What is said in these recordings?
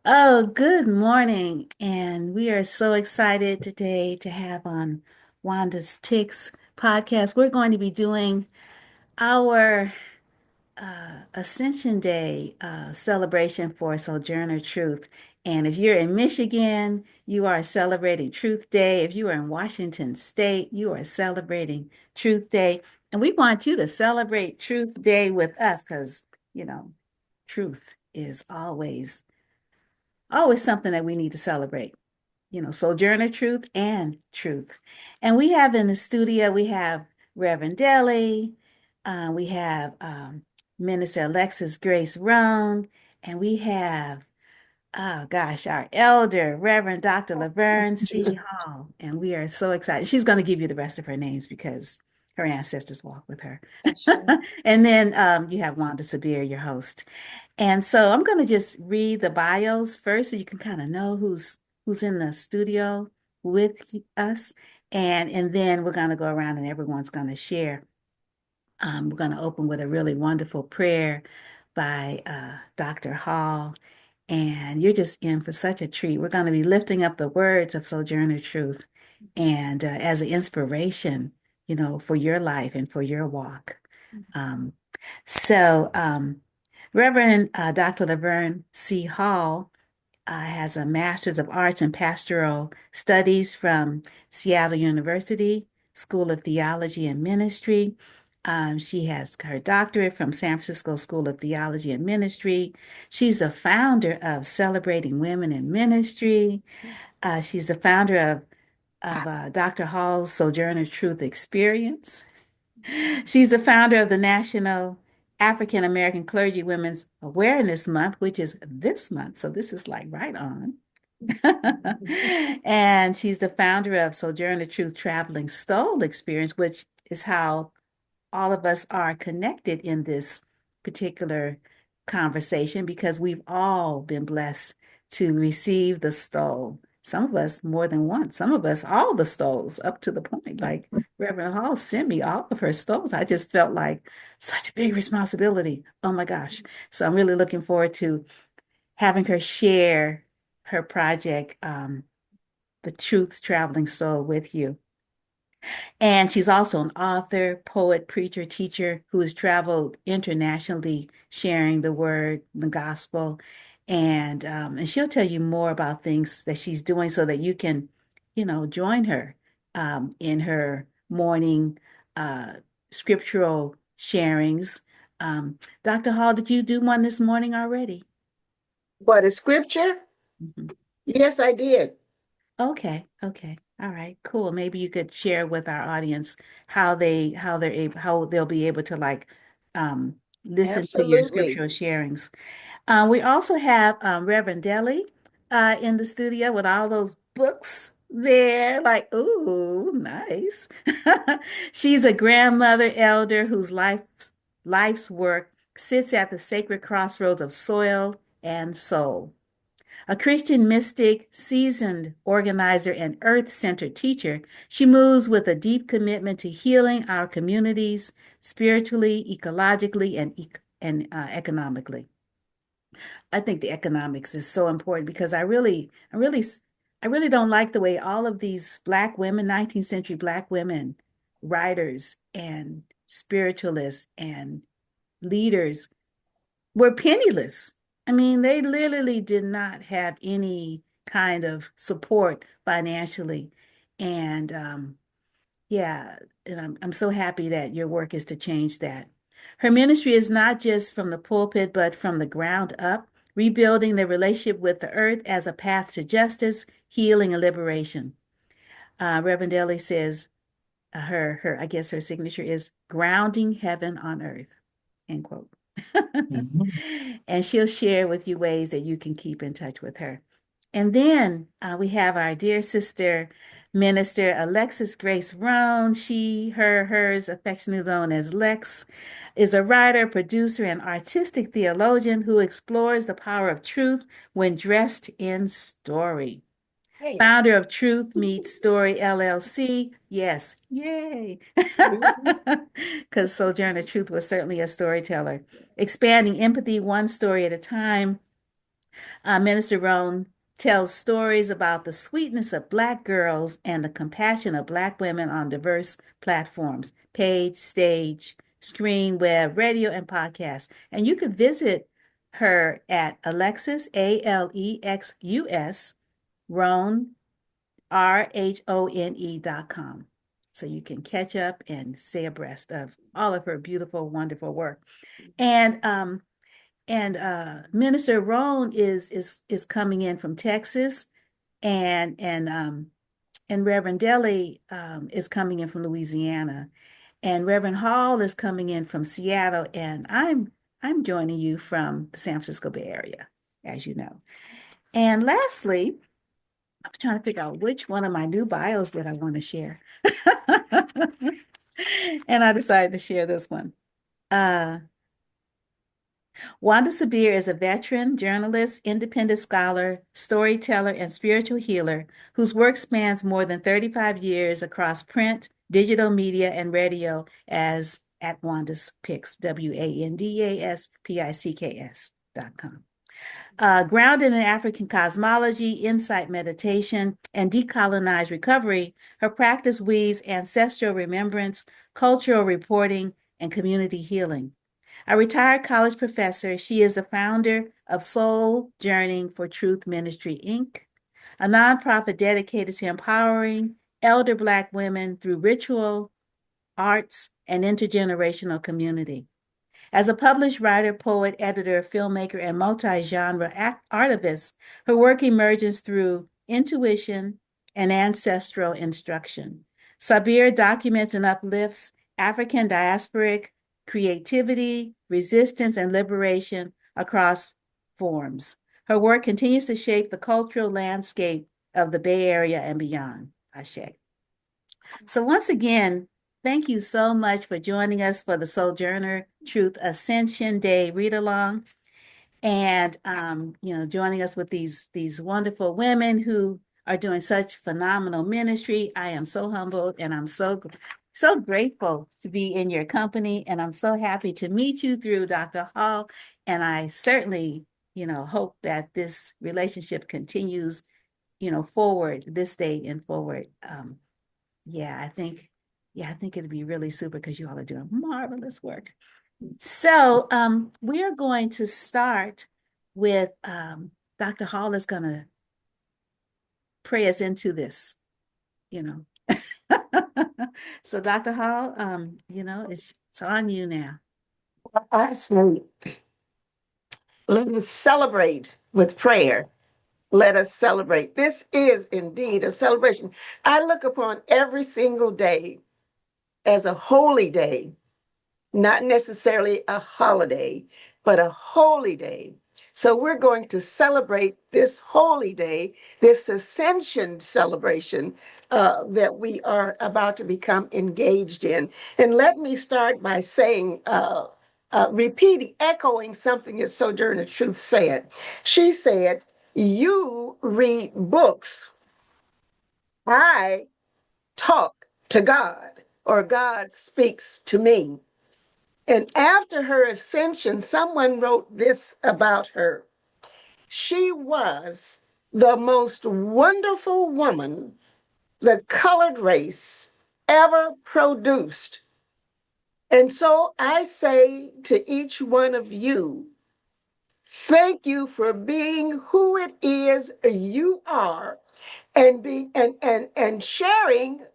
Oh, good morning. And we are so excited today to have on Wanda's Picks podcast. We're going to be doing our Ascension Day celebration for Sojourner Truth. And if you're in Michigan, you are celebrating Truth Day. If you are in Washington State, you are celebrating Truth Day. And we want you to celebrate Truth Day with us because, you know, truth is always something that we need to celebrate. Sojourner Truth and Truth. And we have in the studio, we have Reverend Dele, we have Minister Alexus Grace Rhone, and we have, oh gosh, our elder, Reverend Dr. LaVerne C. Hall. And we are so excited. She's going to give you the rest of her names because her ancestors walk with her. And then you have Wanda Sabir, your host. And so I'm going to just read the bios first so you can kind of know who's in the studio with us. And then we're going to go around and everyone's going to share. We're going to open with a really wonderful prayer by Dr. Hall. And you're just in for such a treat. We're going to be lifting up the words of Sojourner Truth and as an inspiration, for your life and for your walk. Um, so, Reverend Dr. LaVerne C. Hall has a Master's of Arts in Pastoral Studies from Seattle University School of Theology and Ministry. She has her doctorate from San Francisco School of Theology and Ministry. She's the founder of Celebrating Women in Ministry. She's the founder of Dr. Hall's Sojourner Truth Experience. She's the founder of the National African American Clergy Women's Awareness Month, which is this month. So this is like right on. And she's the founder of Sojourner Truth Traveling Stole Experience, which is how all of us are connected in this particular conversation because we've all been blessed to receive the stole. Some of us more than once, some of us all the stoles up to the point. Like Reverend Hall sent me all of her stoles. I just felt like such a big responsibility. Oh my gosh. So I'm really looking forward to having her share her project, The Truth's Traveling Soul, with you. And she's also an author, poet, preacher, teacher who has traveled internationally sharing the word, the gospel. And she'll tell you more about things that she's doing so that you can, join her in her morning scriptural sharings. Dr. Hall, did you do one this morning already? What a scripture? Mhm. Yes, I did. Okay, okay. All right, cool. Maybe you could share with our audience how they'll be able to like listen to your Absolutely. scriptural sharings. We also have Reverend Deli in the studio with all those books there. Like, ooh, nice. She's a grandmother elder whose life's work sits at the sacred crossroads of soil and soul. A Christian mystic, seasoned organizer, and earth centered teacher, she moves with a deep commitment to healing our communities spiritually, ecologically, and economically. I think the economics is so important because I really don't like the way all of these Black women, 19th century Black women, writers and spiritualists and leaders were penniless. I mean, they literally did not have any kind of support financially. And yeah, and I'm so happy that your work is to change that. Her ministry is not just from the pulpit, but from the ground up, rebuilding the relationship with the earth as a path to justice, healing, and liberation. Reverend Deli says I guess her signature is grounding heaven on earth, end quote. Mhm. And she'll share with you ways that you can keep in touch with her. And then we have our dear sister, Minister Alexus Grace Rhone. She, her, hers, affectionately known as Lex, is a writer, producer, and artistic theologian who explores the power of truth when dressed in story. Hey. Founder of Truth Meets Story LLC. Yes, yay. Because Sojourner Truth was certainly a storyteller. Expanding empathy one story at a time Minister Rhone tells stories about the sweetness of Black girls and the compassion of Black women on diverse platforms, page, stage, screen, web, radio, and podcast. And you can visit her at Alexus, Alexus, Rhone, RHONE.com. So you can catch up and stay abreast of all of her beautiful, wonderful work. And Minister Rhone is coming in from Texas, and Reverend Dele is coming in from Louisiana, and Reverend Hall is coming in from Seattle, and I'm joining you from the San Francisco Bay Area, as you know. And lastly, I was trying to figure out which one of my new bios did I want to share. And I decided to share this one. Wanda Sabir is a veteran, journalist, independent scholar, storyteller, and spiritual healer whose work spans more than 35 years across print, digital media, and radio as at wandaspicks, WANDASPICKS.com. Grounded in African cosmology, insight meditation, and decolonized recovery, her practice weaves ancestral remembrance, cultural reporting, and community healing. A retired college professor, she is the founder of Sojourner Truth Ministry, Inc., a nonprofit dedicated to empowering elder Black women through ritual, arts, and intergenerational community. As a published writer, poet, editor, filmmaker, and multi-genre artivist, her work emerges through intuition and ancestral instruction. Sabir documents and uplifts African diasporic creativity, resistance, and liberation across forms. Her work continues to shape the cultural landscape of the Bay Area and beyond. Ashe. So once again, thank you so much for joining us for the Sojourner Truth Ascension Day read-along, and joining us with these wonderful women who are doing such phenomenal ministry. I am so humbled, and I'm so grateful to be in your company, and I'm so happy to meet you through Dr. Hall. And I certainly, hope that this relationship continues, forward this day and forward. I think it'd be really super because you all are doing marvelous work. So we are going to start with Dr. Hall is going to pray us into this, So Dr. Hall, it's on you now. I say, let us celebrate with prayer. Let us celebrate. This is indeed a celebration. I look upon every single day as a holy day, not necessarily a holiday, but a holy day. So we're going to celebrate this holy day, this ascension celebration that we are about to become engaged in. And let me start by saying, repeating, echoing something that Sojourner Truth said. She said, "You read books, I talk to God, or God speaks to me." And after her ascension, someone wrote this about her. She was the most wonderful woman the colored race ever produced. And so I say to each one of you, thank you for being who it is you are, and sharing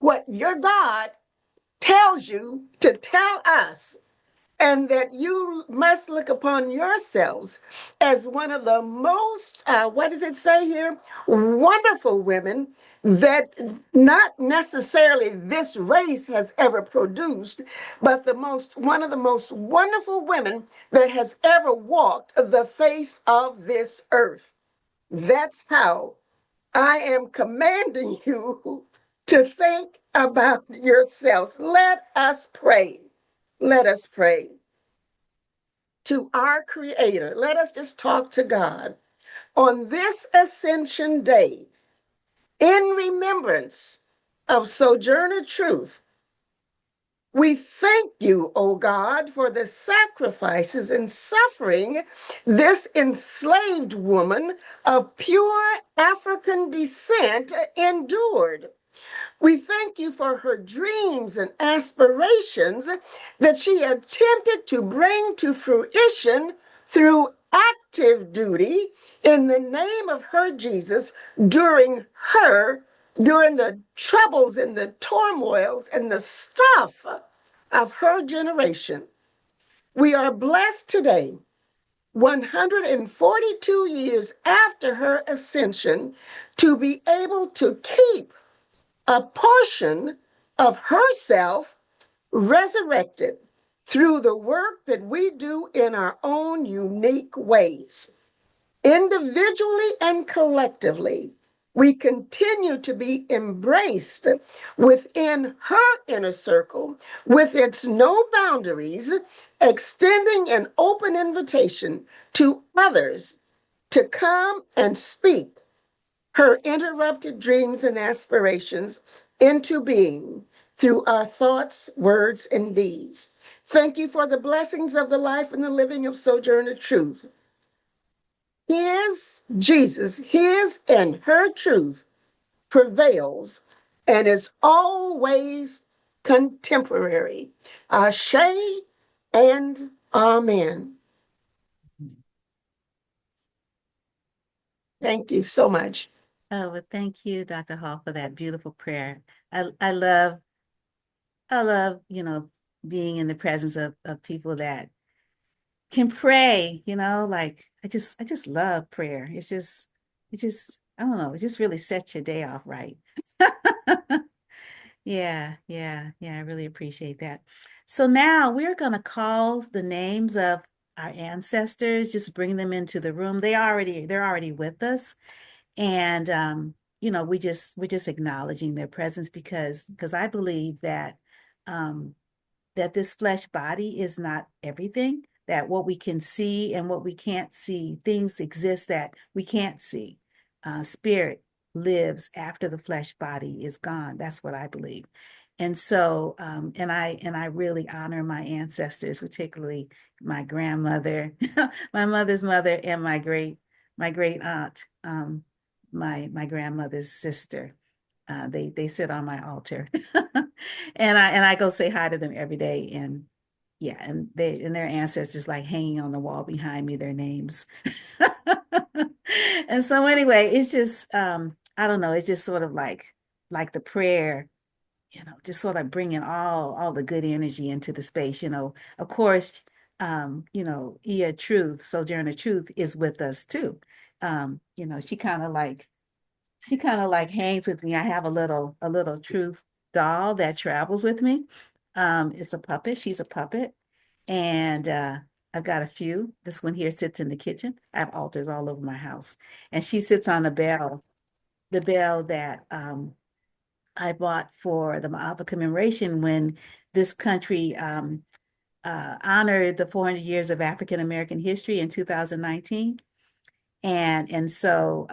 what your God tells you to tell us, and that you must look upon yourselves as one of the most, what does it say here? Wonderful women that not necessarily this race has ever produced, but one of the most wonderful women that has ever walked the face of this earth. That's how I am commanding you to think about yourselves. Let us pray. Let us pray to our Creator. Let us just talk to God on this Ascension Day in remembrance of Sojourner Truth. We thank you, O God, for the sacrifices and suffering this enslaved woman of pure African descent endured. We thank you for her dreams and aspirations that she attempted to bring to fruition through active duty in the name of her Jesus during the troubles and the turmoils and the stuff of her generation. We are blessed today, 142 years after her ascension, to be able to keep a portion of herself resurrected through the work that we do in our own unique ways. Individually and collectively, we continue to be embraced within her inner circle with its no boundaries, extending an open invitation to others to come and speak her interrupted dreams and aspirations into being through our thoughts, words, and deeds. Thank you for the blessings of the life and the living of Sojourner Truth. His Jesus, his and her truth prevails and is always contemporary. Ashe and Amen. Thank you so much. Oh, well, thank you, Dr. Hall, for that beautiful prayer. I love, being in the presence of people that can pray, like I just love prayer. I don't know, it just really sets your day off right. Yeah, yeah, yeah, I really appreciate that. So now we're gonna call the names of our ancestors, just bring them into the room. They're already with us. And we're just acknowledging their presence because I believe um that this flesh body is not everything, that what we can see and what we can't see, things exist that we can't see. Spirit lives after the flesh body is gone. That's what I believe. And so, and I really honor my ancestors, particularly my grandmother, my mother's mother, and my great aunt, my grandmother's sister. They sit on my altar, and I go say hi to them every day. And yeah, and their ancestors like hanging on the wall behind me, their names. And so anyway, it's just I don't know, it's just sort of like the prayer, just sort of bringing all the good energy into the space. Of course, Ia Truth, Sojourner Truth is with us too. She kind of like hangs with me. I have a little truth doll that travels with me. It's a puppet. She's a puppet. And I've got a few. This one here sits in the kitchen. I have altars all over my house. And she sits on the bell that I bought for the Ma'afa commemoration when this country honored the 400 years of African American history in 2019. And so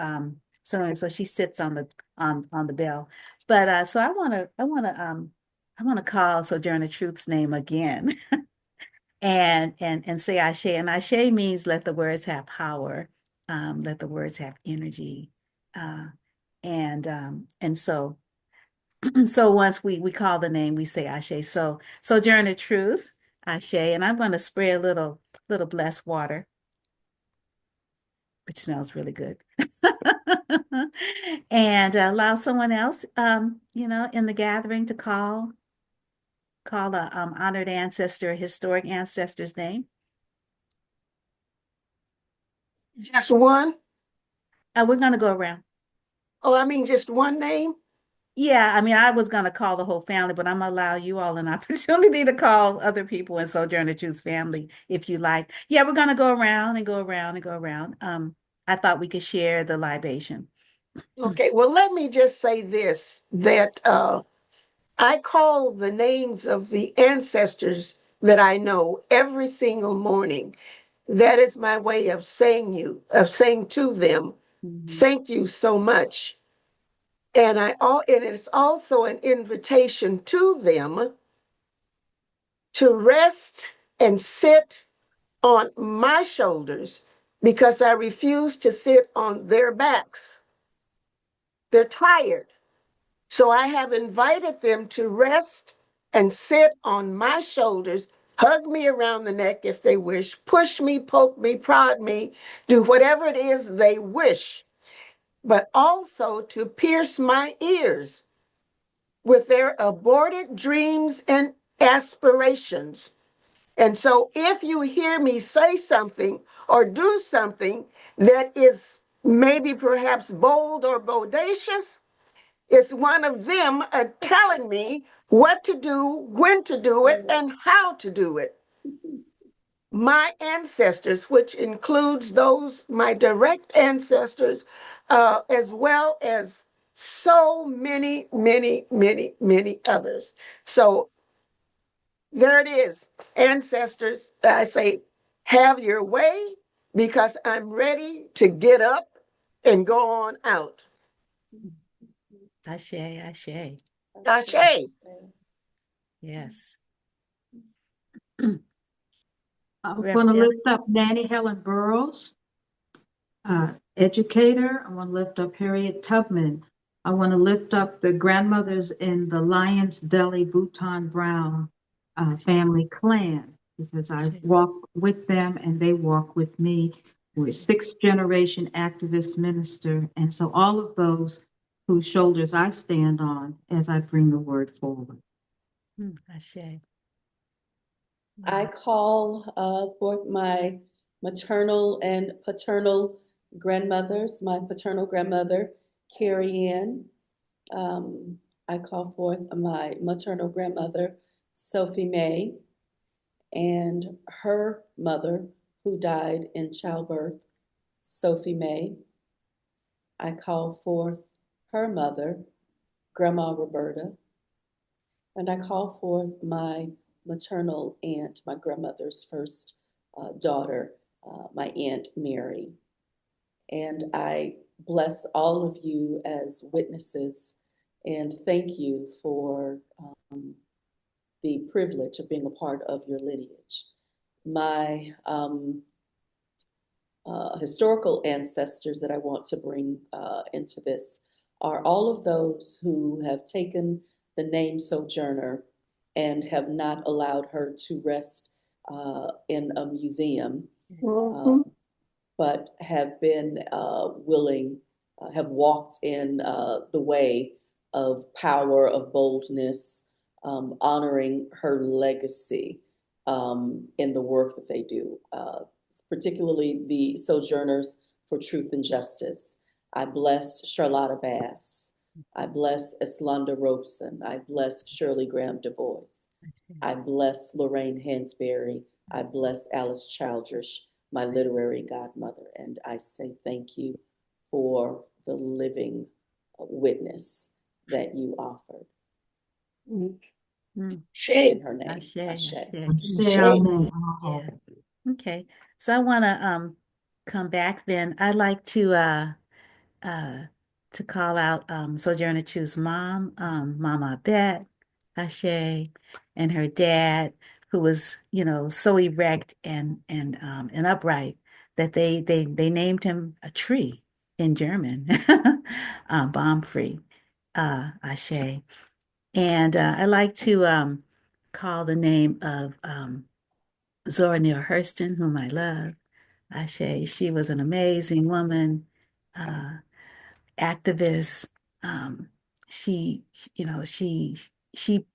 she sits on the bell. But so I want to call Sojourner Truth's name again. And say Ashe. And Ashe means let the words have power, let the words have energy. And so so once we call the name, we say Ashe. So Sojourner Truth, Ashe. And I'm going to spray a little blessed water, which smells really good. And allow someone else, in the gathering to call a honored ancestor, a historic ancestor's name. Just one? We're going to go around. Oh, I mean, just one name? Yeah, I mean, I was going to call the whole family, but I'm going to allow you all an opportunity to call other people in Sojourner Truth's family if you like. Yeah, we're going to go around and go around and go around. I thought we could share the libation. Okay, well, let me just say this that I call the names of the ancestors that I know every single morning. That is my way of saying to them, Mhm. thank you so much. And it's also an invitation to them to rest and sit on my shoulders because I refuse to sit on their backs. They're tired. So I have invited them to rest and sit on my shoulders, hug me around the neck if they wish, push me, poke me, prod me, do whatever it is they wish, but also to pierce my ears with their aborted dreams and aspirations. And so if you hear me say something or do something that is maybe perhaps bold or bodacious, it's one of them telling me what to do, when to do it, and how to do it. My ancestors, which includes those, my direct ancestors, as well as so many, many, many, many others. So there it is. Ancestors, I say, have your way because I'm ready to get up and go on out. Ashe, ashe. Ashe. Yes. I'm Reverend going to Dele. lift up Nanny Helen Burroughs, educator. I want to lift up Harriet Tubman. I want to lift up the grandmothers in the Lyons Deli Bhutan Brown family clan because I walk with them and they walk with me. We're sixth generation activist minister. And so all of those whose shoulders I stand on as I bring the word forward. Ashe. I call forth my maternal and paternal grandmothers, my paternal grandmother, Carrie Ann. I call forth my maternal grandmother, Sophie May, and her mother, who died in childbirth, Sophie May. I call forth her mother, Grandma Roberta, and I call forth my maternal aunt, my grandmother's first daughter, my Aunt Mary. And I bless all of you as witnesses and thank you for the privilege of being a part of your lineage. My historical ancestors that I want to bring into this are all of those who have taken the name Sojourner and have not allowed her to rest in a museum, but have been willing, have walked in the way of power, of boldness, honoring her legacy in the work that they do, particularly the Sojourners for Truth and Justice. I bless Charlotta Bass. I bless Eslanda Robeson. I bless Shirley Graham Du Bois. I bless Lorraine Hansberry. I bless Alice Childress, my literary godmother. And I say thank you for the living witness that you offered. In her name. Ashe. Ashe. Yeah. Okay. So I want to come back then. I'd like to call out Sojourner Truth's mom, Mama Bet, Ashe, and her dad, who was, so erect and upright that they named him a tree in German, bomb free, Ashe. And I like to call the name of Zora Neale Hurston, whom I love. Ashe, she was an amazing woman, activist. She, she,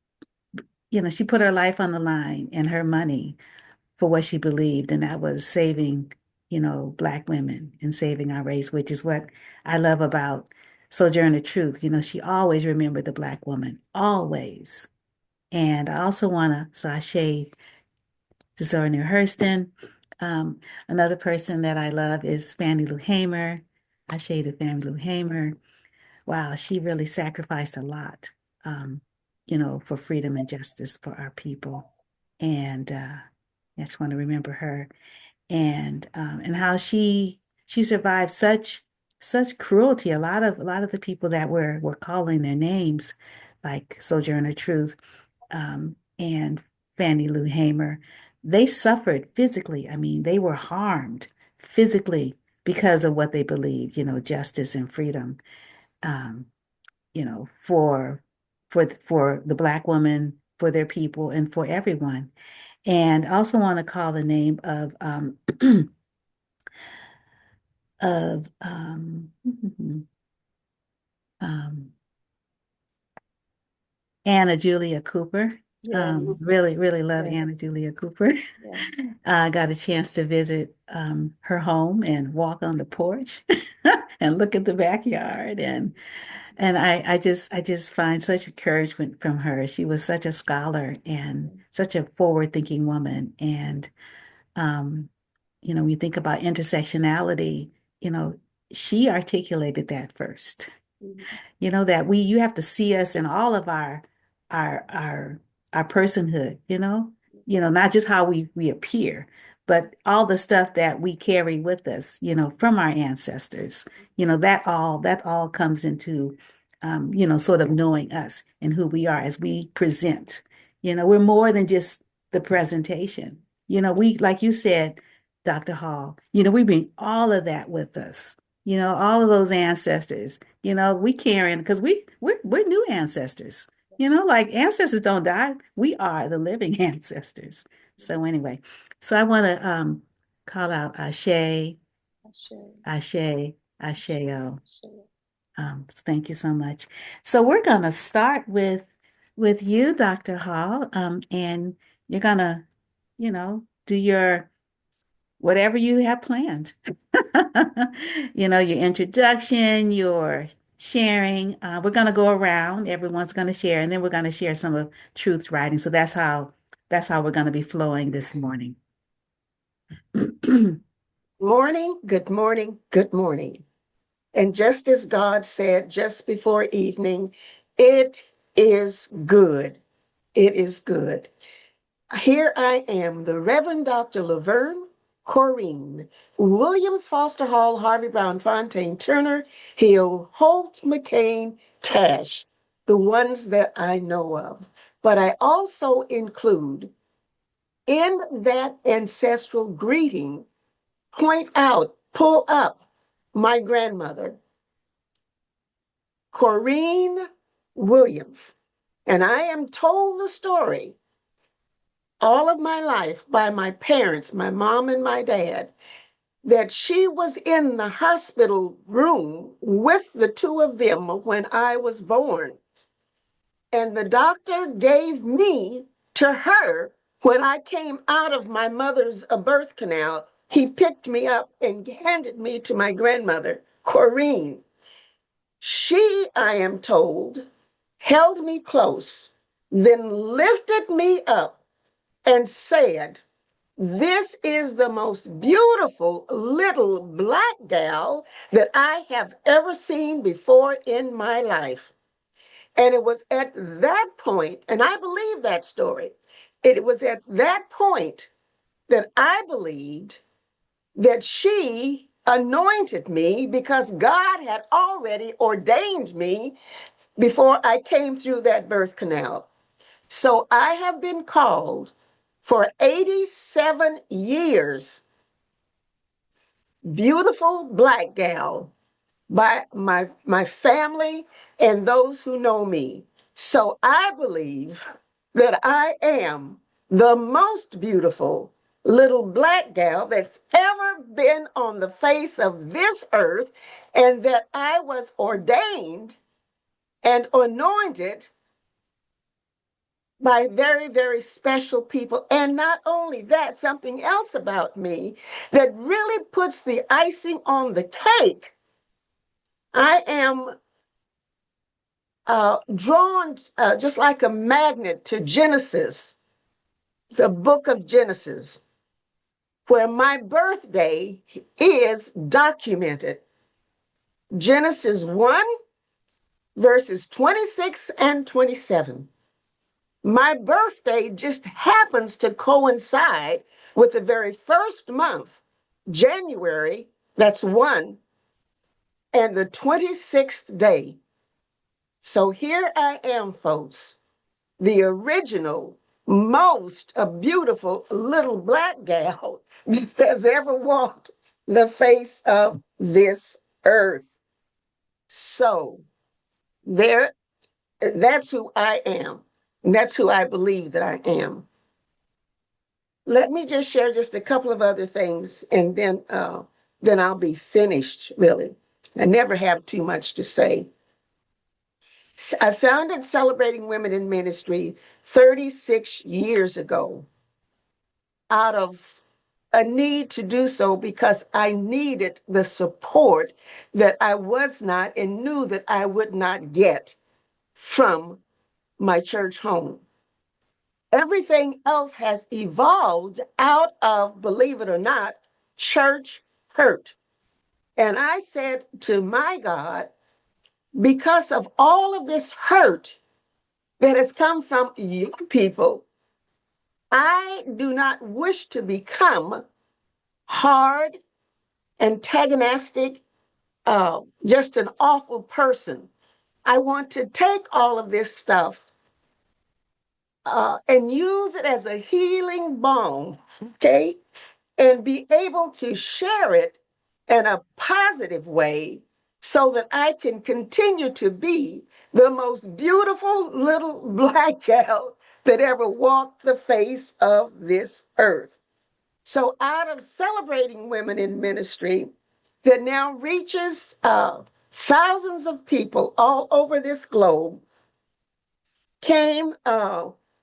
she put her life on the line and her money for what she believed, and that was saving, Black women and saving our race, which is what I love about Sojourner Truth. She always remembered the Black woman, always. And I also want to sashay to Zora Neale Hurston. Another person that I love is Fannie Lou Hamer. I shade to Fannie Lou Hamer. Wow, she really sacrificed a lot, for freedom and justice for our people. And I just want to remember her and how she survived such cruelty. A lot of the people that were calling their names, like Sojourner Truth, and Fannie Lou Hamer, they suffered physically. I mean, they were harmed physically because of what they believed, justice and freedom, um, for the Black woman, for their people, and for everyone. And I also want to call the name of of um, Anna Julia Cooper. Yes. Really, really love Yes. Anna Julia Cooper. Yes. I got a chance to visit her home and walk on the porch and look at the backyard, and I just find such encouragement from her. She was such a scholar and such a forward-thinking woman. And when you think about intersectionality, you know, she articulated that first. That you have to see us in all of our our our personhood, not just how we appear, but all the stuff that we carry with us, from our ancestors. That all comes into sort of knowing us and who we are as we present. We're more than just the presentation. We, like you said, Dr. Hall, we bring all of that with us. All of those ancestors, we carrying because we're new ancestors. Like ancestors don't die. We are the living ancestors. So anyway, so I want to call out Ashe, Ashe, Asheo. Thank you so much. So we're gonna start with you, Dr. Hall, and you're gonna, do your whatever you have planned. Your introduction, your sharing. We're going to go around. Everyone's going to share, and then we're going to share some of Truth's writing. So that's how we're going to be flowing this morning. Morning, good morning, good morning. And just as God said just before evening, it is good. It is good. Here I am, the Reverend Dr. LaVerne Corrine, Williams, Foster Hall, Harvey Brown, Fontaine, Turner, Hill, Holt, McCain, Cash, the ones that I know of. But I also include in that ancestral greeting, point out, pull up my grandmother, Corrine Williams. And I am told the story all of my life by my parents, my mom and my dad, that she was in the hospital room with the two of them when I was born. And the doctor gave me to her when I came out of my mother's birth canal. He picked me up and handed me to my grandmother, Corrine. She, I am told, held me close, then lifted me up and said, "This is the most beautiful little Black gal that I have ever seen before in my life." And it was at that point, and I believe that story, it was at that point that I believed that she anointed me because God had already ordained me before I came through that birth canal. So I have been called for 87 years, beautiful Black gal, by my family and those who know me. So I believe that I am the most beautiful little Black gal that's ever been on the face of this earth, and that I was ordained and anointed by very, very special people. And not only that, something else about me that really puts the icing on the cake. I am drawn just like a magnet to Genesis, the book of Genesis, where my birthday is documented. Genesis 1, verses 26 and 27. My birthday just happens to coincide with the very first month, January, that's 1, and the 26th day. So here I am, folks, the original most a beautiful little black gal that has ever walked the face of this earth. So there, that's who I am. And that's who I believe that I am. Let me just share just a couple of other things, and then I'll be finished, really. I never have too much to say. I founded Celebrating Women in Ministry 36 years ago out of a need to do so because I needed the support that I was not and knew that I would not get from my church home. Everything else has evolved out of, believe it or not, church hurt. And I said to my God, because of all of this hurt that has come from you people, I do not wish to become hard, antagonistic, just an awful person. I want to take all of this stuff and use it as a healing balm, okay? And be able to share it in a positive way so that I can continue to be the most beautiful little black gal that ever walked the face of this earth. So out of Celebrating Women in Ministry that now reaches thousands of people all over this globe came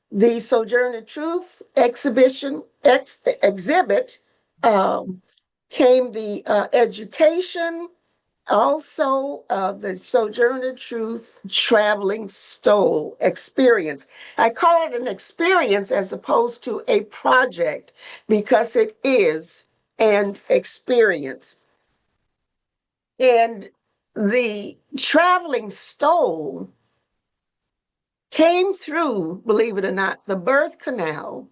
the Sojourner Truth exhibit, came the education, also the Sojourner Truth traveling stole experience. I call it an experience as opposed to a project because it is an experience. And the traveling stole came through, believe it or not, the birth canal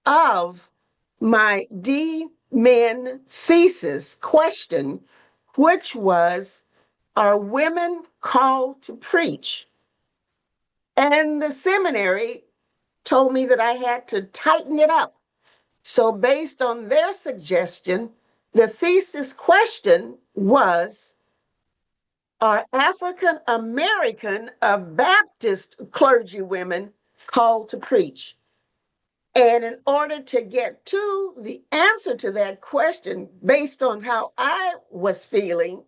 of my D. Min thesis question, which was, are women called to preach? And the seminary told me that I had to tighten it up. So based on their suggestion, the thesis question was, are African American Baptist clergy women called to preach? And in order to get to the answer to that question, based on how I was feeling,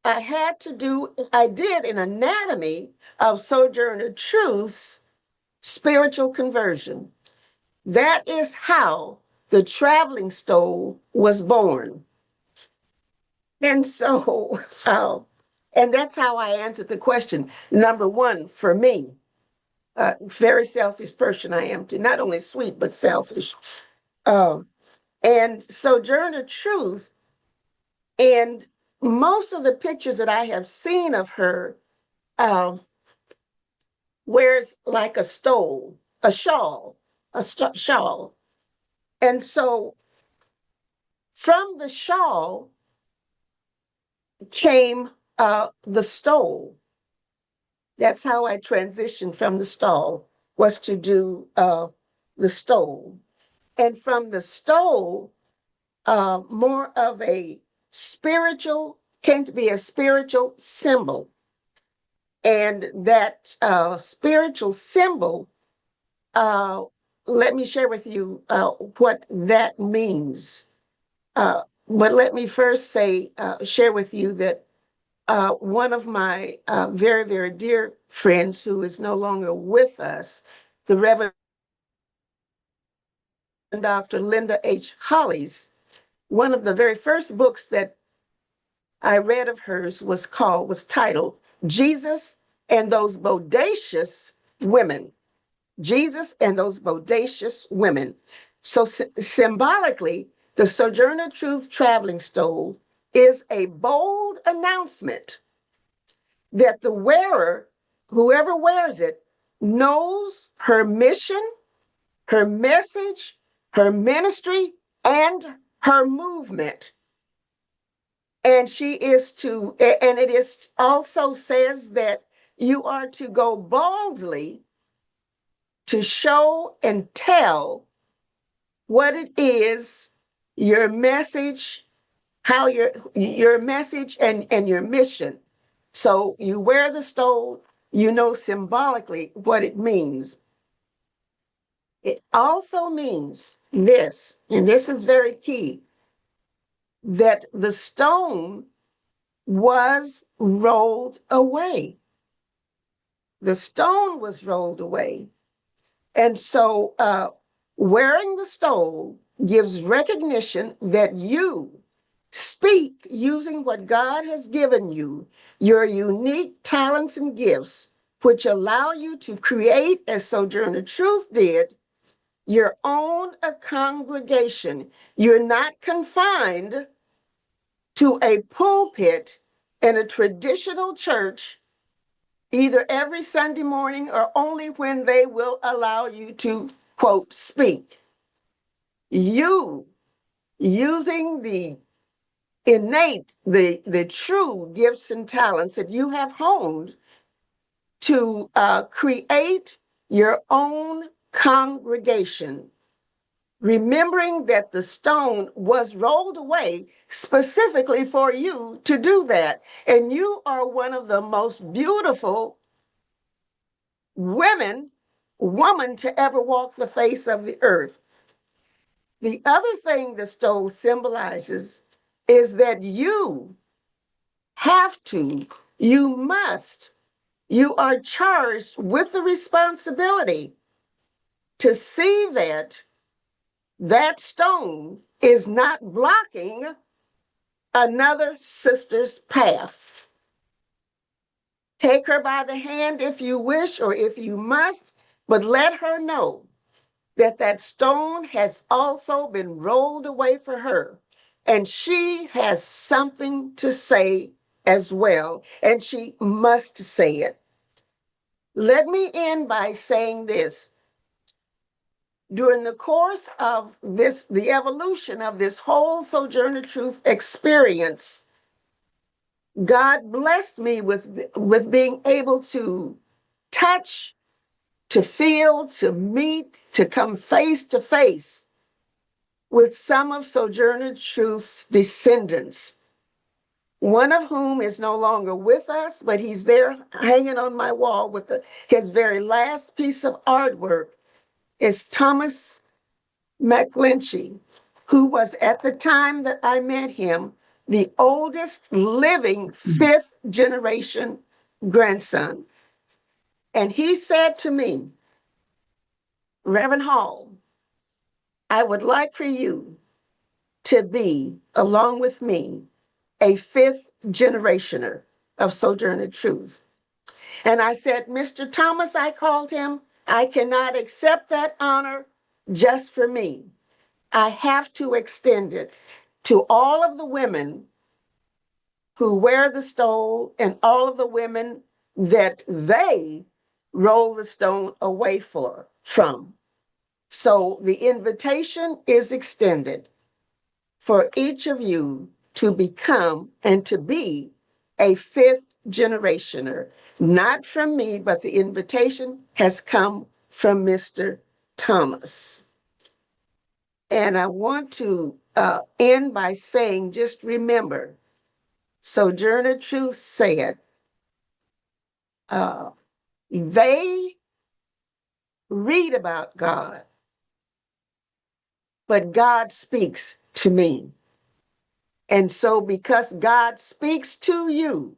I did an anatomy of Sojourner Truth's spiritual conversion. That is how the traveling stole was born. And so, and that's how I answered the question. Number one, for me, very selfish person I am too, not only sweet, but selfish. And Sojourner Truth, and most of the pictures that I have seen of her wears like a stole, a shawl, shawl. And so from the shawl came the stole. That's how I transitioned from the stole, was to do the stole. And from the stole, more of a spiritual, came to be a spiritual symbol. And that spiritual symbol, let me share with you what that means. But let me first share with you that one of my very, very dear friends who is no longer with us, the Reverend Dr. Linda H. Hollies, one of the very first books that I read of hers was titled Jesus and Those Bodacious Women. Jesus and Those Bodacious Women. So symbolically, the Sojourner Truth traveling stole is a bold announcement that the wearer, whoever wears it, knows her mission, her message, her ministry, and her movement. And it is also says that you are to go boldly to show and tell what it is, your message, how your message and your mission. So you wear the stole, you know symbolically what it means. It also means this, and this is very key, that the stone was rolled away. The stone was rolled away. And so wearing the stole gives recognition that you speak using what God has given you, your unique talents and gifts, which allow you to create, as Sojourner Truth did, your own congregation. You're not confined to a pulpit in a traditional church, either every Sunday morning or only when they will allow you to, quote, speak. You, using the innate, the true gifts and talents that you have honed to create your own congregation, remembering that the stone was rolled away specifically for you to do that. And you are one of the most beautiful woman to ever walk the face of the earth. The other thing the stone symbolizes is that you have to, you must, you are charged with the responsibility to see that that stone is not blocking another sister's path. Take her by the hand if you wish or if you must, but let her know that that stone has also been rolled away for her. And she has something to say as well, and she must say it. Let me end by saying this. During the course of this, the evolution of this whole Sojourner Truth experience, God blessed me with being able to touch, to feel, to meet, to come face to face with some of Sojourner Truth's descendants, one of whom is no longer with us, but he's there hanging on my wall with his very last piece of artwork is Thomas McGlinchey, who was at the time that I met him, the oldest living fifth generation grandson. And he said to me, Reverend Hall, I would like for you to be, along with me, a fifth generationer of Sojourner Truth. And I said, Mr. Thomas, I called him, I cannot accept that honor just for me. I have to extend it to all of the women who wear the stole and all of the women that they roll the stone away from. So the invitation is extended for each of you to become and to be a fifth generationer, not from me, but the invitation has come from Mr. Thomas. And I want to end by saying, just remember, Sojourner Truth said, they read about God, but God speaks to me. And so because God speaks to you,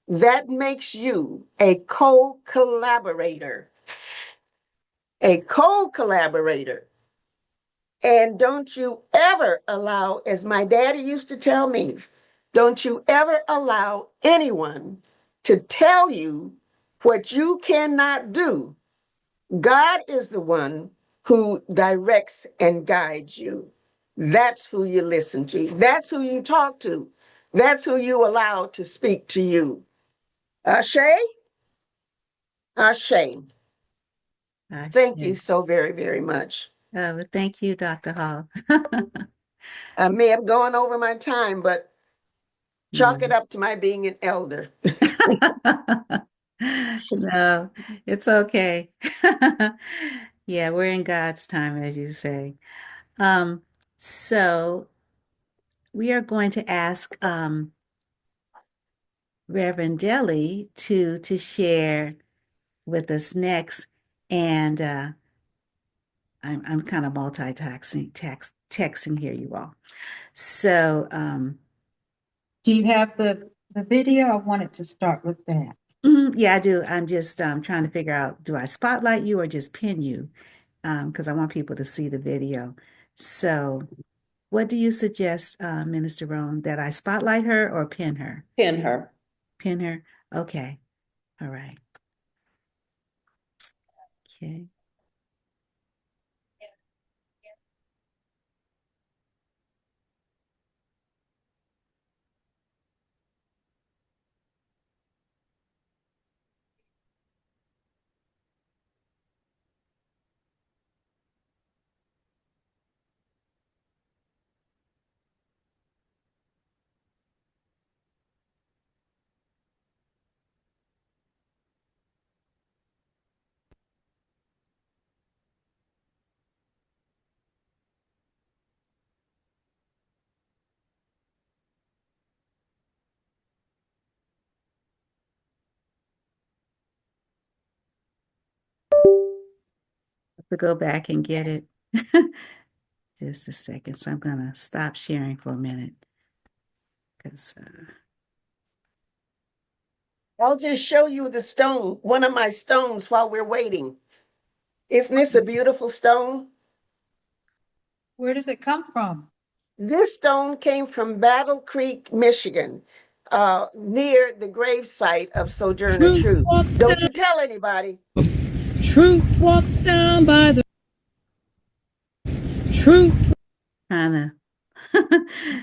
that makes you a co-collaborator. A co-collaborator. And don't you ever allow, as my daddy used to tell me, don't you ever allow anyone to tell you what you cannot do. God is the one who directs and guides you. That's who you listen to. That's who you talk to. That's who you allow to speak to you. Ashe? Ashe. Gosh, Thank yeah. you so very, very much. Thank you, Dr. Hall. I may have gone over my time, but chalk No. it up to my being an elder. No, it's okay. Yeah, we're in God's time, as you say. Um, so we are going to ask Reverend Dele to share with us next, and I'm kind of texting here, you all. So Do you have the video? I wanted to start with that. yeah, I do. I'm just trying to figure out, do I spotlight you or just pin you? Because I want people to see the video. So what do you suggest, Minister Rhone, that I spotlight her or pin her? Pin her. Pin her? Okay. All right. Okay. To go back and get it. Just a second. So I'm gonna stop sharing for a minute because I'll just show you the stone, one of my stones while we're waiting. Isn't this a beautiful stone? Where does it come from? This stone came from Battle Creek, Michigan, near the gravesite of Sojourner Truth. Don't you tell anybody. Truth walks down by the truth. kind of.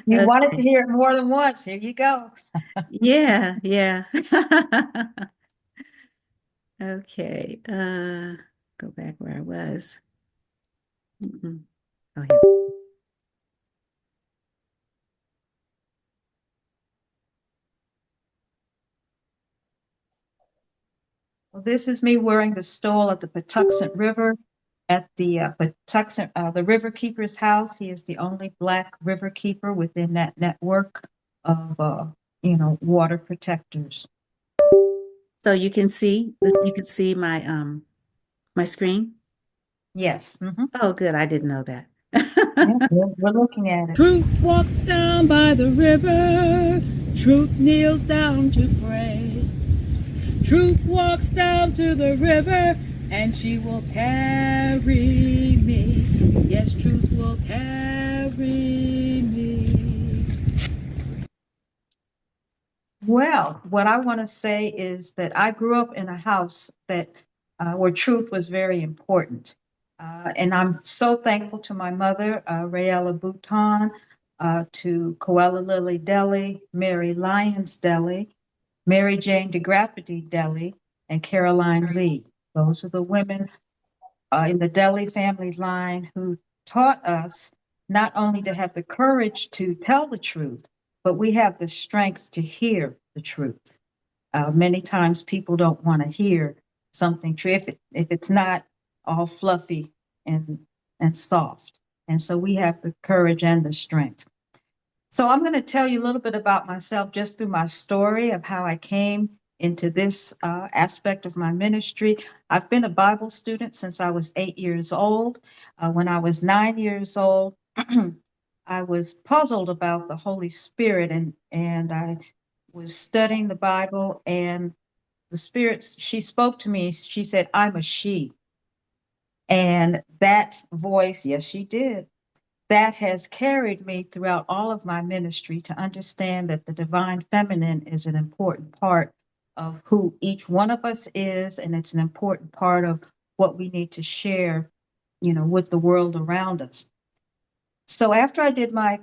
You wanted to Okay. hear it more than once. Here you go. Yeah, yeah. Okay. Go back where I was. Oh, here. Well, this is me wearing the stole at the Patuxent River at the Patuxent, the river keeper's house. He is the only Black river keeper within that network of, water protectors. So you can see my screen. Yes. Oh, good. I didn't know that. Yeah, we're looking at it. Truth walks down by the river. Truth kneels down to pray. Truth walks down to the river, and she will carry me. Yes, truth will carry me. Well, what I want to say is that I grew up in a house that where truth was very important. And I'm so thankful to my mother, Rayella Bouton, to Coella Lily Dele, Mary Lyons Dele, Mary Jane DeGraffity Dele, and Caroline Lee. Those are the women in the Dele family line who taught us not only to have the courage to tell the truth, but we have the strength to hear the truth. Many times people don't want to hear something true if it's not all fluffy and soft. And so we have the courage and the strength. So I'm going to tell you a little bit about myself just through my story of how I came into this aspect of my ministry. I've been a Bible student since I was 8 years old. When I was 9 years old, I was puzzled about the Holy Spirit, and I was studying the Bible, and the Spirit, she spoke to me. She said, "I'm a she." And that voice, yes, she did, that has carried me throughout all of my ministry to understand that the divine feminine is an important part of who each one of us is, and it's an important part of what we need to share, with the world around us. So after I did my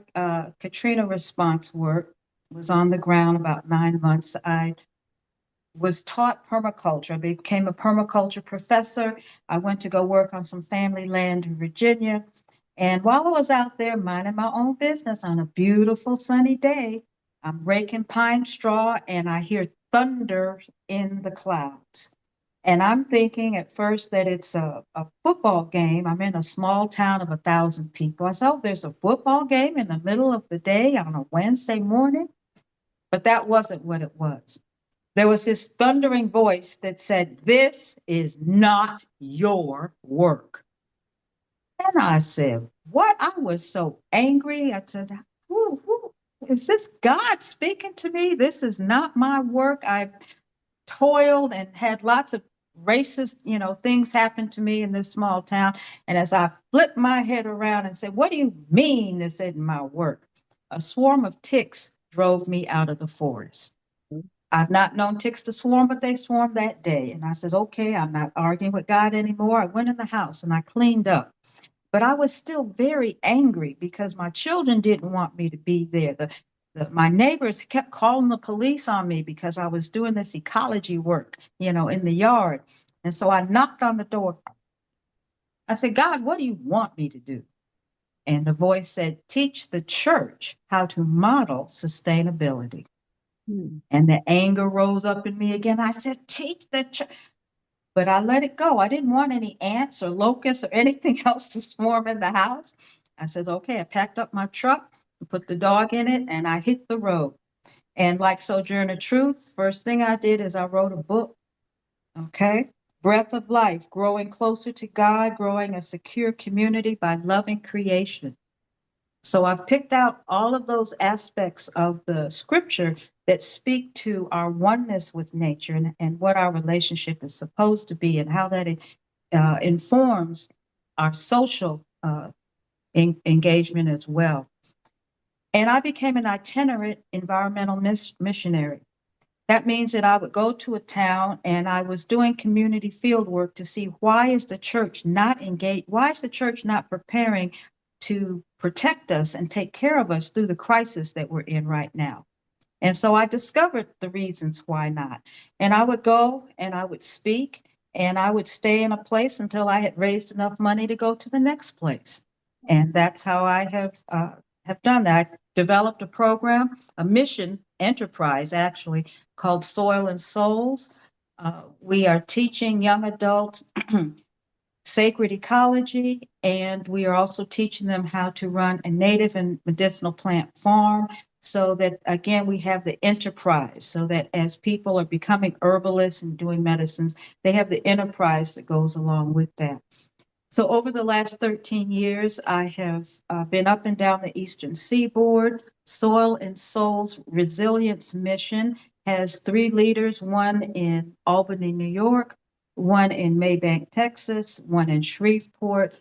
Katrina response work, was on the ground about 9 months, I was taught permaculture. I became a permaculture professor. I went to go work on some family land in Virginia. And while I was out there minding my own business on a beautiful sunny day, I'm raking pine straw and I hear thunder in the clouds. And I'm thinking at first that it's a football game. I'm in a small town of 1,000 people. I said, oh, there's a football game in the middle of the day on a Wednesday morning. But that wasn't what it was. There was this thundering voice that said, this is not your work. And I said, what? I was so angry. I said, who is this God speaking to me? This is not my work. I've toiled and had lots of racist, things happen to me in this small town. And as I flipped my head around and said, what do you mean this isn't my work? A swarm of ticks drove me out of the forest. I've not known ticks to swarm, but they swarmed that day. And I said, okay, I'm not arguing with God anymore. I went in the house and I cleaned up. But I was still very angry because my children didn't want me to be there. My neighbors kept calling the police on me because I was doing this ecology work, in the yard. And so I knocked on the door. I said, God, what do you want me to do? And the voice said, teach the church how to model sustainability. And the anger rose up in me again. I said, teach the church. But I let it go. I didn't want any ants or locusts or anything else to swarm in the house. I says, okay, I packed up my truck, put the dog in it, and I hit the road. And like Sojourner Truth, first thing I did is I wrote a book, okay? Breath of Life, Growing Closer to God, Growing a Secure Community by Loving Creation. So I've picked out all of those aspects of the scripture that speak to our oneness with nature and what our relationship is supposed to be and how that informs our social engagement as well. And I became an itinerant environmental missionary. That means that I would go to a town and I was doing community field work to see why is the church not engaged, why is the church not preparing to protect us and take care of us through the crisis that we're in right now. And so I discovered the reasons why not. And I would go and I would speak and I would stay in a place until I had raised enough money to go to the next place. And that's how I have done that. I developed a program, a mission enterprise actually, called Soil and Souls. We are teaching young adults sacred ecology, and we are also teaching them how to run a native and medicinal plant farm so that, again, we have the enterprise so that as people are becoming herbalists and doing medicines, they have the enterprise that goes along with that. So over the last 13 years, I have been up and down the Eastern Seaboard. Soil and Souls Resilience Mission has 3 leaders, one in Albany, New York, one in Maybank, Texas, one in Shreveport.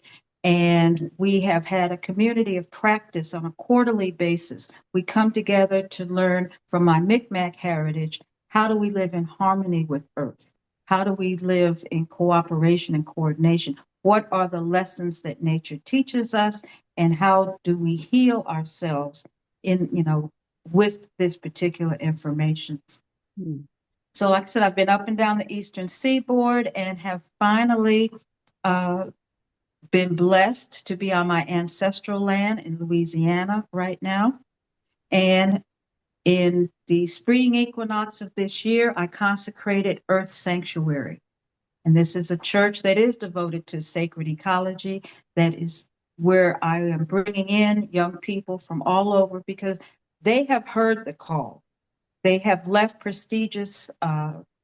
And we have had a community of practice on a quarterly basis. We come together to learn from my Mi'kmaq heritage, how do we live in harmony with Earth? How do we live in cooperation and coordination? What are the lessons that nature teaches us? And how do we heal ourselves with this particular information? So like I said, I've been up and down the Eastern Seaboard and have finally been blessed to be on my ancestral land in Louisiana right now. And in the spring equinox of this year, I consecrated Earth Sanctuary. And this is a church that is devoted to sacred ecology. That is where I am bringing in young people from all over because they have heard the call. They have left prestigious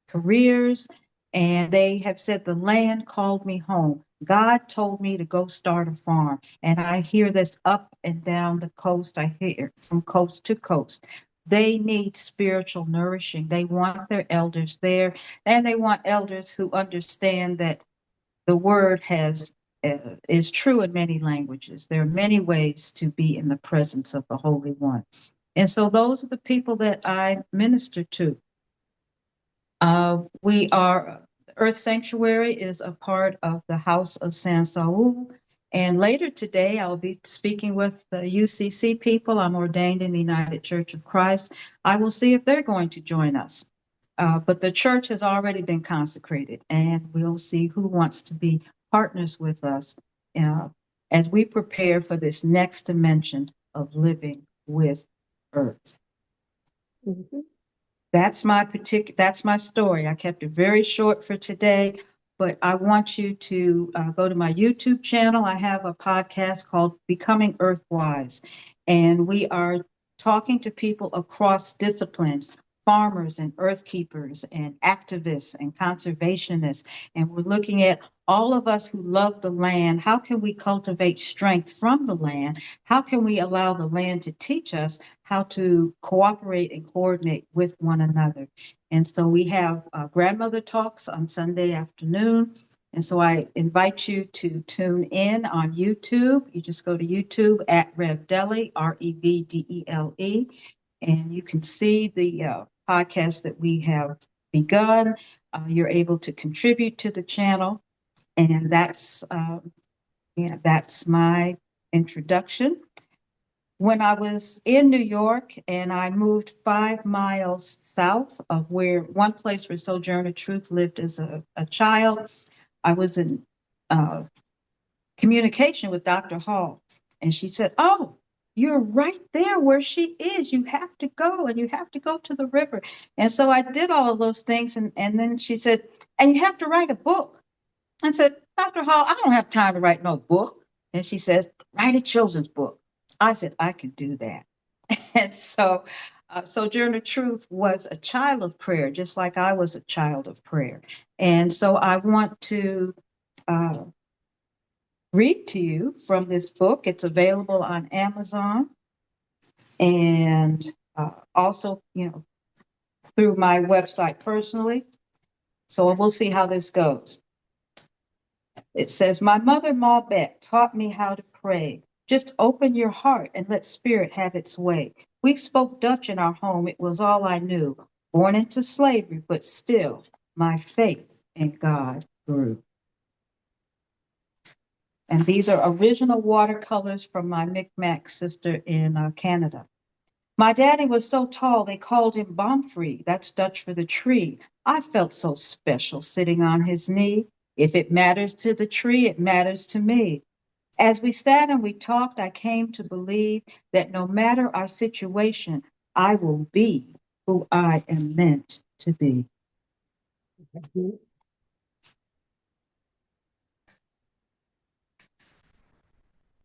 careers and they have said, the land called me home. God told me to go start a farm. And I hear this up and down the coast. I hear it from coast to coast. They need spiritual nourishing. They want their elders there, and they want elders who understand that the word is true in many languages. There are many ways to be in the presence of the Holy One. And so those are the people that I minister to. Earth Sanctuary is a part of the House of San Saul. And later today, I'll be speaking with the UCC people. I'm ordained in the United Church of Christ. I will see if they're going to join us. But the church has already been consecrated, and we'll see who wants to be partners with us as we prepare for this next dimension of living with Earth. That's my story. I kept it very short for today, but I want you to go to my YouTube channel. I have a podcast called Becoming Earthwise, and we are talking to people across disciplines, farmers and earth keepers and activists and conservationists. And we're looking at all of us who love the land. How can we cultivate strength from the land? How can we allow the land to teach us how to cooperate and coordinate with one another? And so we have grandmother talks on Sunday afternoon. And so I invite you to tune in on YouTube. You just go to YouTube at Rev Dele, REVDELE, and you can see the podcast that we have begun. You're able to contribute to the channel. And that's my introduction. When I was in New York and I moved 5 miles south of one place where Sojourner Truth lived as a child, I was in communication with Dr. Hall. And she said, "Oh, you're right there where she is. You have to go, and you have to go to the river." And so I did all of those things. And then she said, "And you have to write a book." I said, "Dr. Hall, I don't have time to write no book." And she says, "Write a children's book." I said, "I can do that." And so Sojourner Truth was a child of prayer, just like I was a child of prayer. And so I want to read to you from this book. It's available on Amazon and also, through my website personally. So we'll see how this goes. It says, "My mother, Ma Beck, taught me how to pray. Just open your heart and let spirit have its way. We spoke Dutch in our home. It was all I knew. Born into slavery, but still my faith in God grew." And these are original watercolors from my Micmac sister in Canada. "My daddy was so tall, they called him Bomfree. That's Dutch for the tree. I felt so special sitting on his knee. If it matters to the tree, it matters to me. As we sat and we talked, I came to believe that no matter our situation, I will be who I am meant to be."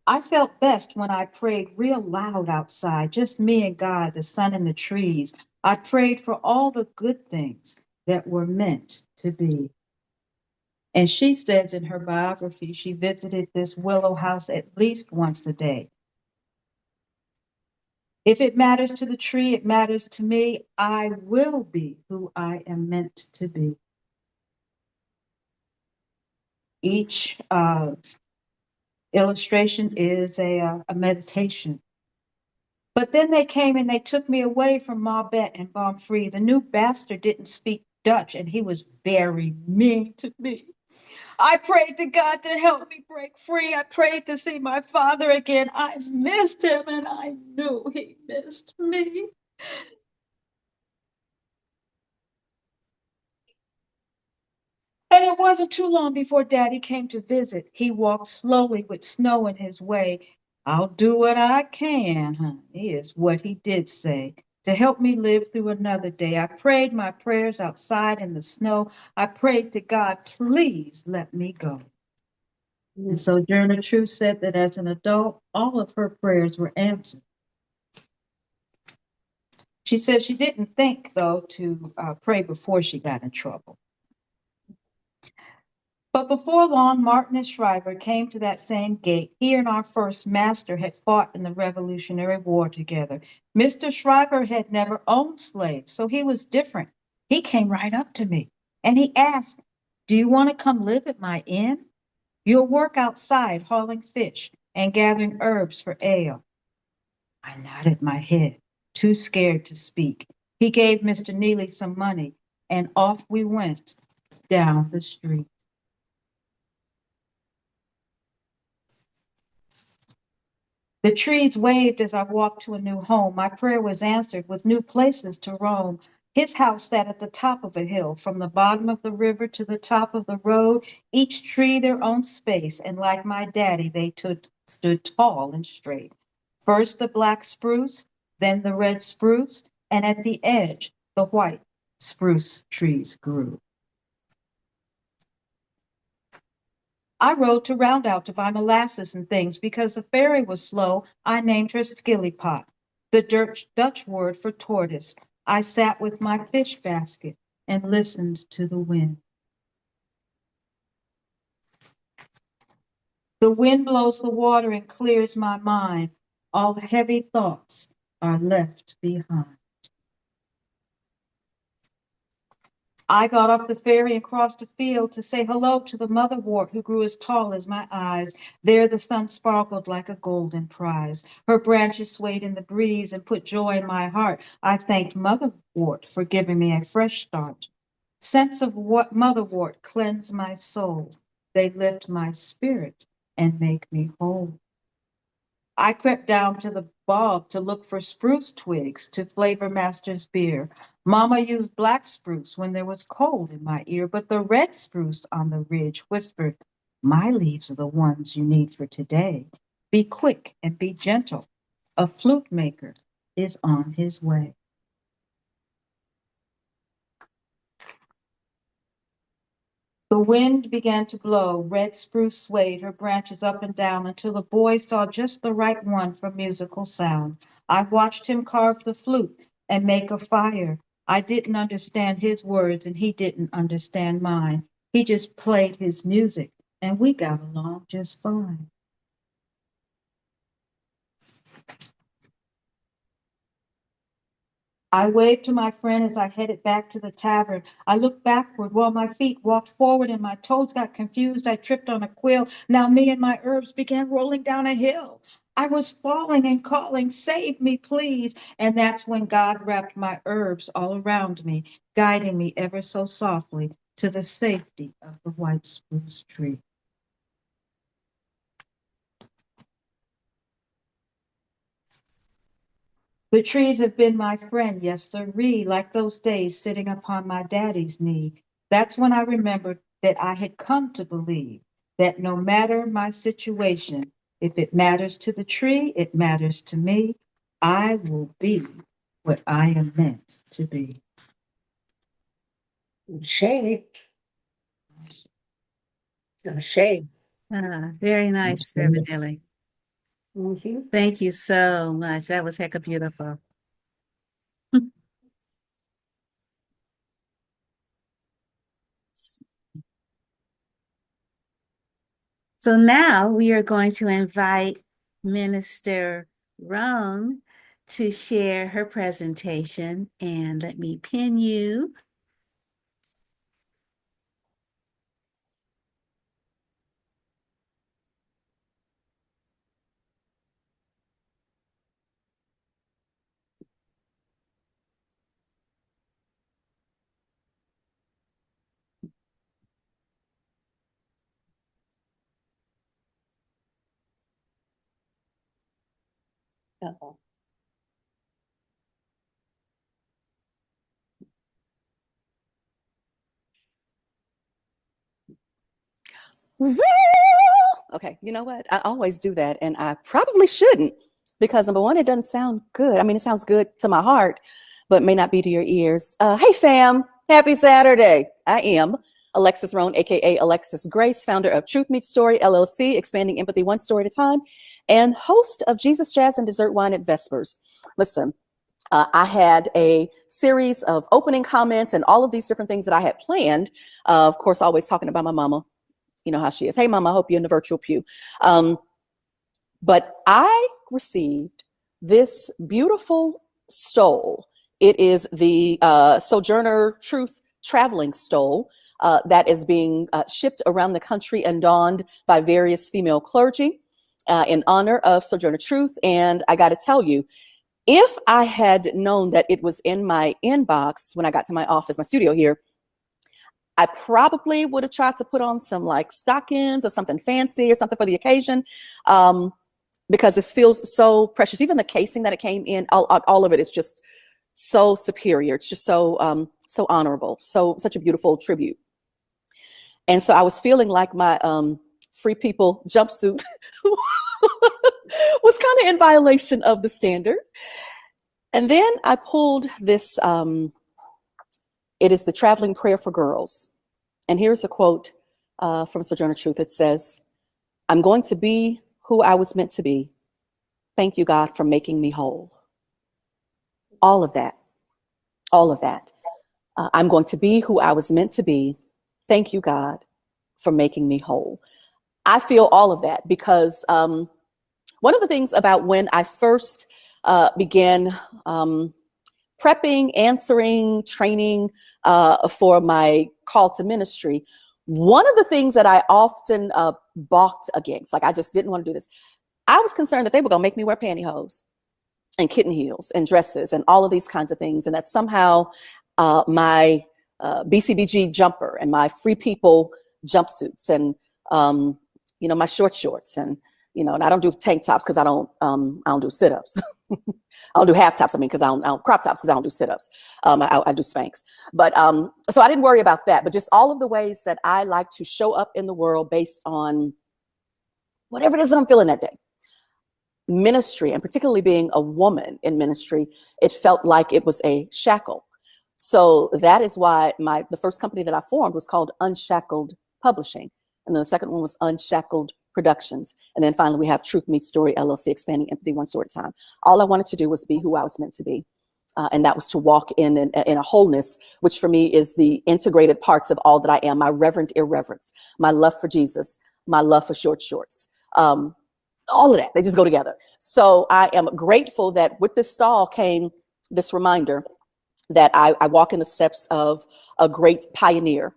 I felt best when I prayed real loud outside, just me and God, the sun and the trees. I prayed for all the good things that were meant to be. And she says in her biography, she visited this willow house at least once a day. If it matters to the tree, it matters to me. I will be who I am meant to be. Each illustration is a meditation. But then they came and they took me away from Marbet and Bomfree. The new bastard didn't speak Dutch, and he was very mean to me. I prayed to God to help me break free. I prayed to see my father again. I missed him, and I knew he missed me. And it wasn't too long before Daddy came to visit. He walked slowly with snow in his way. "I'll do what I can, honey," is what he did say, "to help me live through another day." I prayed my prayers outside in the snow. I prayed to God, "Please let me go." And Sojourner Truth said that as an adult, all of her prayers were answered. She said she didn't think, though, to pray before she got in trouble. But before long, Martin and Shriver came to that same gate. He and our first master had fought in the Revolutionary War together. Mr. Shriver had never owned slaves, so he was different. He came right up to me and he asked, "Do you want to come live at my inn? You'll work outside hauling fish and gathering herbs for ale." I nodded my head, too scared to speak. He gave Mr. Neely some money and off we went down the street. The trees waved as I walked to a new home. My prayer was answered with new places to roam. His house sat at the top of a hill, from the bottom of the river to the top of the road, each tree their own space, and like my daddy, they stood tall and straight. First the black spruce, then the red spruce, and at the edge, the white spruce trees grew. I rode to Roundout to buy molasses and things. Because the ferry was slow, I named her Skillypot, the Dutch word for tortoise. I sat with my fish basket and listened to the wind. The wind blows the water and clears my mind. All heavy thoughts are left behind. I got off the ferry and crossed a field to say hello to the motherwort who grew as tall as my eyes. There the sun sparkled like a golden prize. Her branches swayed in the breeze and put joy in my heart. I thanked motherwort for giving me a fresh start. Scents of what motherwort cleanse my soul. They lift my spirit and make me whole. I crept down to the bog to look for spruce twigs to flavor Master's beer. Mama used black spruce when there was cold in my ear, but the red spruce on the ridge whispered, "My leaves are the ones you need for today. Be quick and be gentle. A flute maker is on his way." The wind began to blow. Red spruce swayed her branches up and down until the boy saw just the right one for musical sound. I watched him carve the flute and make a fire. I didn't understand his words and he didn't understand mine. He just played his music and we got along just fine. I waved to my friend as I headed back to the tavern. I looked backward while my feet walked forward and my toes got confused. I tripped on a quill. Now me and my herbs began rolling down a hill. I was falling and calling, "Save me, please." And that's when God wrapped my herbs all around me, guiding me ever so softly to the safety of the white spruce tree. The trees have been my friend, yes sirree, like those days sitting upon my daddy's knee. That's when I remembered that I had come to believe that no matter my situation, if it matters to the tree, it matters to me. I will be what I am meant to be. Shame. Shame. Very nice, Reverend Dele. Mm-hmm. Thank you so much. That was hecka beautiful. So now we are going to invite Minister Rhone to share her presentation. And let me pin you. Uh-oh. Okay, you know what? I always do that, and I probably shouldn't because number one, it doesn't sound good. I mean, it sounds good to my heart, but may not be to your ears. Hey, fam, happy Saturday. I am Alexus Rhone, aka Alexis Grace, founder of Truth Meets Story LLC, expanding empathy one story at a time, and host of Jesus Jazz and Dessert Wine at Vespers. Listen, I had a series of opening comments and all of these different things that I had planned. Of course, always talking about my mama. You know how she is. Hey, mama, I hope you're in the virtual pew. But I received this beautiful stole. It is the Sojourner Truth traveling stole that is being shipped around the country and donned by various female clergy in honor of Sojourner Truth. And I got to tell you, if I had known that it was in my inbox when I got to my office, my studio here, I probably would have tried to put on some like stockings or something fancy or something for the occasion, because this feels so precious. Even the casing that it came in, all of it is just so superior. It's just so so honorable, such a beautiful tribute. And so I was feeling like my Free People jumpsuit was kind of in violation of the standard. And then I pulled this It is the traveling prayer for girls. And here's a quote from Sojourner Truth. It says, "I'm going to be who I was meant to be. Thank you, God, for making me whole." All of that, all of that. I'm going to be who I was meant to be. Thank you, God, for making me whole. I feel all of that because one of the things about when I first began prepping, answering, training for my call to ministry, one of the things that I often balked against, like I just didn't want to do this, I was concerned that they were going to make me wear pantyhose and kitten heels and dresses and all of these kinds of things, and that somehow my BCBG jumper and my Free People jumpsuits and my short shorts and and I don't do tank tops because I don't do sit-ups. I don't do half tops. I mean, because I don't crop tops because I don't do sit-ups. I do Spanx. But so I didn't worry about that. But just all of the ways that I like to show up in the world based on whatever it is that I'm feeling that day. Ministry, and particularly being a woman in ministry, it felt like it was a shackle. So that is why the first company that I formed was called Unshackled Publishing. And then the second one was Unshackled Productions. And then finally we have Truth Meets Story LLC, expanding empathy one story at a time. All I wanted to do was be who I was meant to be. And that was to walk in a wholeness, which for me is the integrated parts of all that I am: my reverent irreverence, my love for Jesus, my love for short shorts. All of that, they just go together. So I am grateful that with this stall came this reminder that I walk in the steps of a great pioneer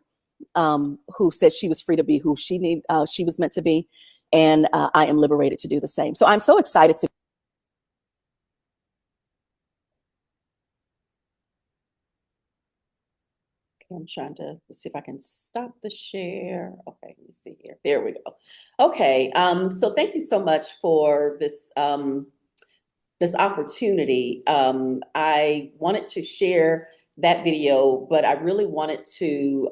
who said she was free to be who she was meant to be. And I am liberated to do the same. So I'm so excited to. I'm trying to see if I can stop the share. Okay, let me see here. There we go. Okay, so thank you so much for this this opportunity. I wanted to share that video, but I really wanted to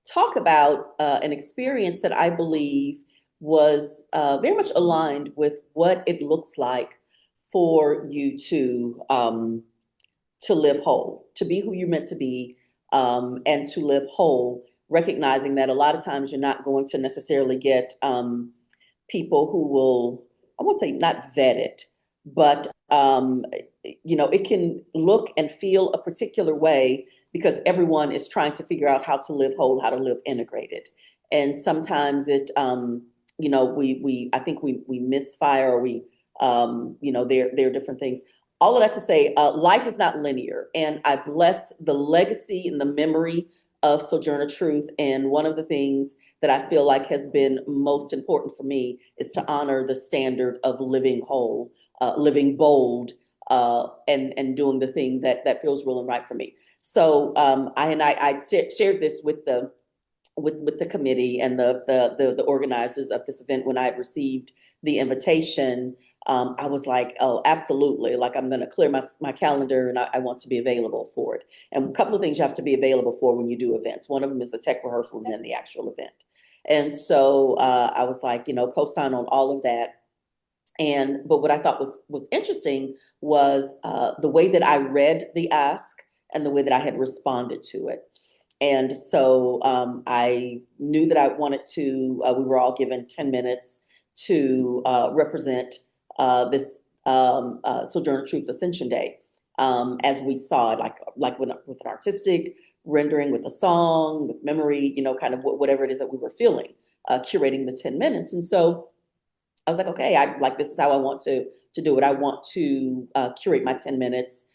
talk about an experience that I believe was very much aligned with what it looks like for you to live whole, to be who you're meant to be, and to live whole, recognizing that a lot of times you're not going to necessarily get people who will, I won't say not vet it, but it can look and feel a particular way because everyone is trying to figure out how to live whole, how to live integrated. And sometimes it, I think we misfire, or we, there are different things. All of that to say, life is not linear, and I bless the legacy and the memory of Sojourner Truth. And one of the things that I feel like has been most important for me is to honor the standard of living whole, living bold, and doing the thing that feels real and right for me. So I shared this with the committee and the organizers of this event when I had received the invitation. I was like, oh, absolutely. Like, I'm going to clear my calendar, and I want to be available for it. And a couple of things you have to be available for when you do events. One of them is the tech rehearsal and then the actual event. And so I was like, co-sign on all of that. But what I thought was interesting was the way that I read the ask and the way that I had responded to it. And so I knew that I wanted to, we were all given 10 minutes to represent this Sojourner Truth Ascension Day, as we saw it, like with an artistic rendering, with a song, with memory, kind of whatever it is that we were feeling, curating the 10 minutes. And so I was like, okay, this is how I want to do it. I want to curate my 10 minutes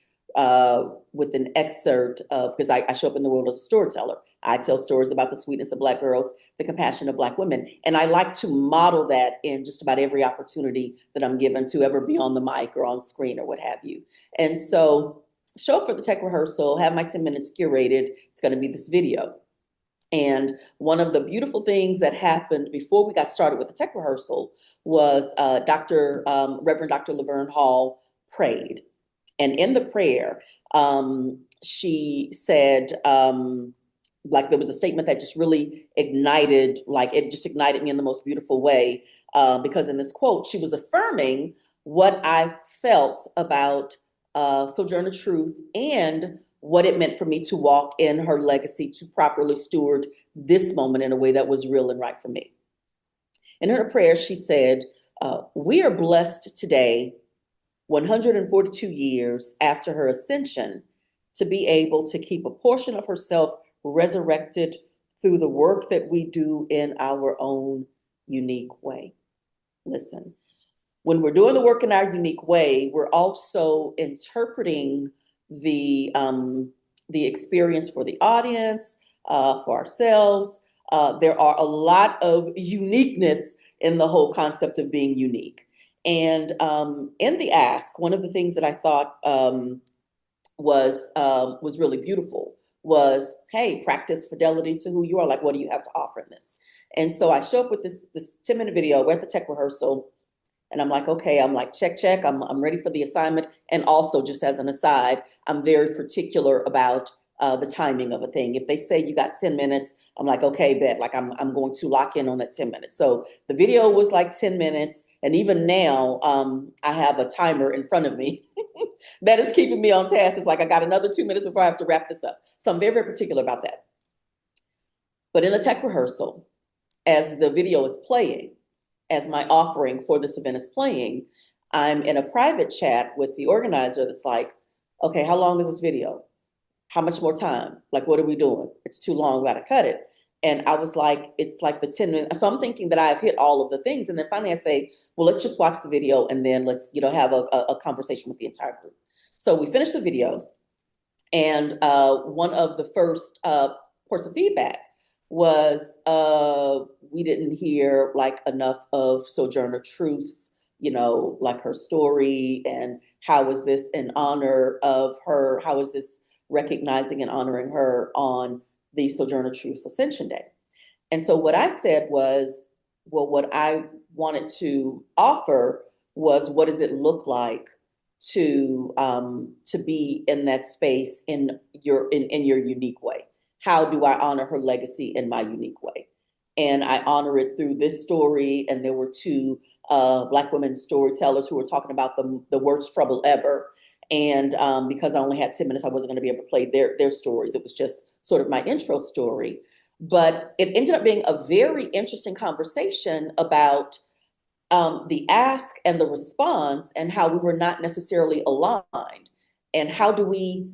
with an excerpt of, because I show up in the world as a storyteller. I tell stories about the sweetness of Black girls, the compassion of Black women. And I like to model that in just about every opportunity that I'm given to ever be on the mic or on screen or what have you. And so show up for the tech rehearsal, have my 10 minutes curated. It's going to be this video. And one of the beautiful things that happened before we got started with the tech rehearsal was Reverend Dr. LaVerne Hall prayed. And in the prayer, she said, there was a statement that just really ignited me in the most beautiful way. Because in this quote, she was affirming what I felt about Sojourner Truth and what it meant for me to walk in her legacy, to properly steward this moment in a way that was real and right for me. And in her prayer, she said, we are blessed today, 142 years after her ascension, to be able to keep a portion of herself resurrected through the work that we do in our own unique way. Listen, when we're doing the work in our unique way, we're also interpreting the experience for the audience, for ourselves. There are a lot of uniqueness in the whole concept of being unique. And in the ask, one of the things that I thought was really beautiful was, hey, practice fidelity to who you are. Like, what do you have to offer in this? And so I show up with this 10-minute video. We're at the tech rehearsal. And I'm like, okay, I'm like, check. I'm ready for the assignment. And also, just as an aside, I'm very particular about the timing of a thing. If they say you got 10 minutes, I'm like, okay, bet, like I'm going to lock in on that 10 minutes. So the video was like 10 minutes. And even now, I have a timer in front of me that is keeping me on task. It's like, I got another 2 minutes before I have to wrap this up. So I'm very, very particular about that. But in the tech rehearsal, as the video is playing, as my offering for this event is playing, I'm in a private chat with the organizer that's like, okay, how long is this video? How much more time? Like, what are we doing? It's too long, we gotta cut it. And I was like, it's like the 10 minutes. So I'm thinking that I've hit all of the things. And then finally I say, well, let's just watch the video and then let's, have a conversation with the entire group. So we finished the video, and one of the first points of feedback was we didn't hear like enough of Sojourner Truth, like her story, and how is this in honor of her? How is this recognizing and honoring her on the Sojourner Truth Ascension Day? And so what I said was, well, what I wanted to offer was, what does it look like to be in that space in your unique way? How do I honor her legacy in my unique way? And I honor it through this story. And there were two Black women storytellers who were talking about the worst trouble ever. And because I only had 10 minutes, I wasn't going to be able to play their stories. It was just sort of my intro story. But it ended up being a very interesting conversation about the ask and the response, and how we were not necessarily aligned. And how do we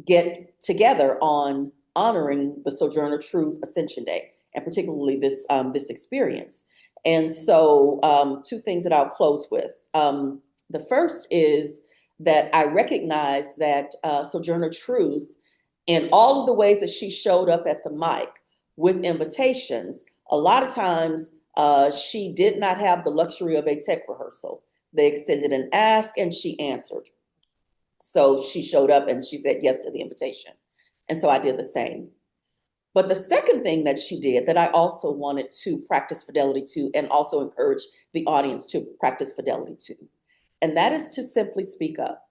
get together on honoring the Sojourner Truth Ascension Day, and particularly this experience? And so two things that I'll close with. The first is that I recognize that Sojourner Truth, in all of the ways that she showed up at the mic with invitations, a lot of times she did not have the luxury of a tech rehearsal. They extended an ask and she answered. So she showed up and she said yes to the invitation. And so I did the same. But the second thing that she did that I also wanted to practice fidelity to, and also encourage the audience to practice fidelity to, and that is to simply speak up.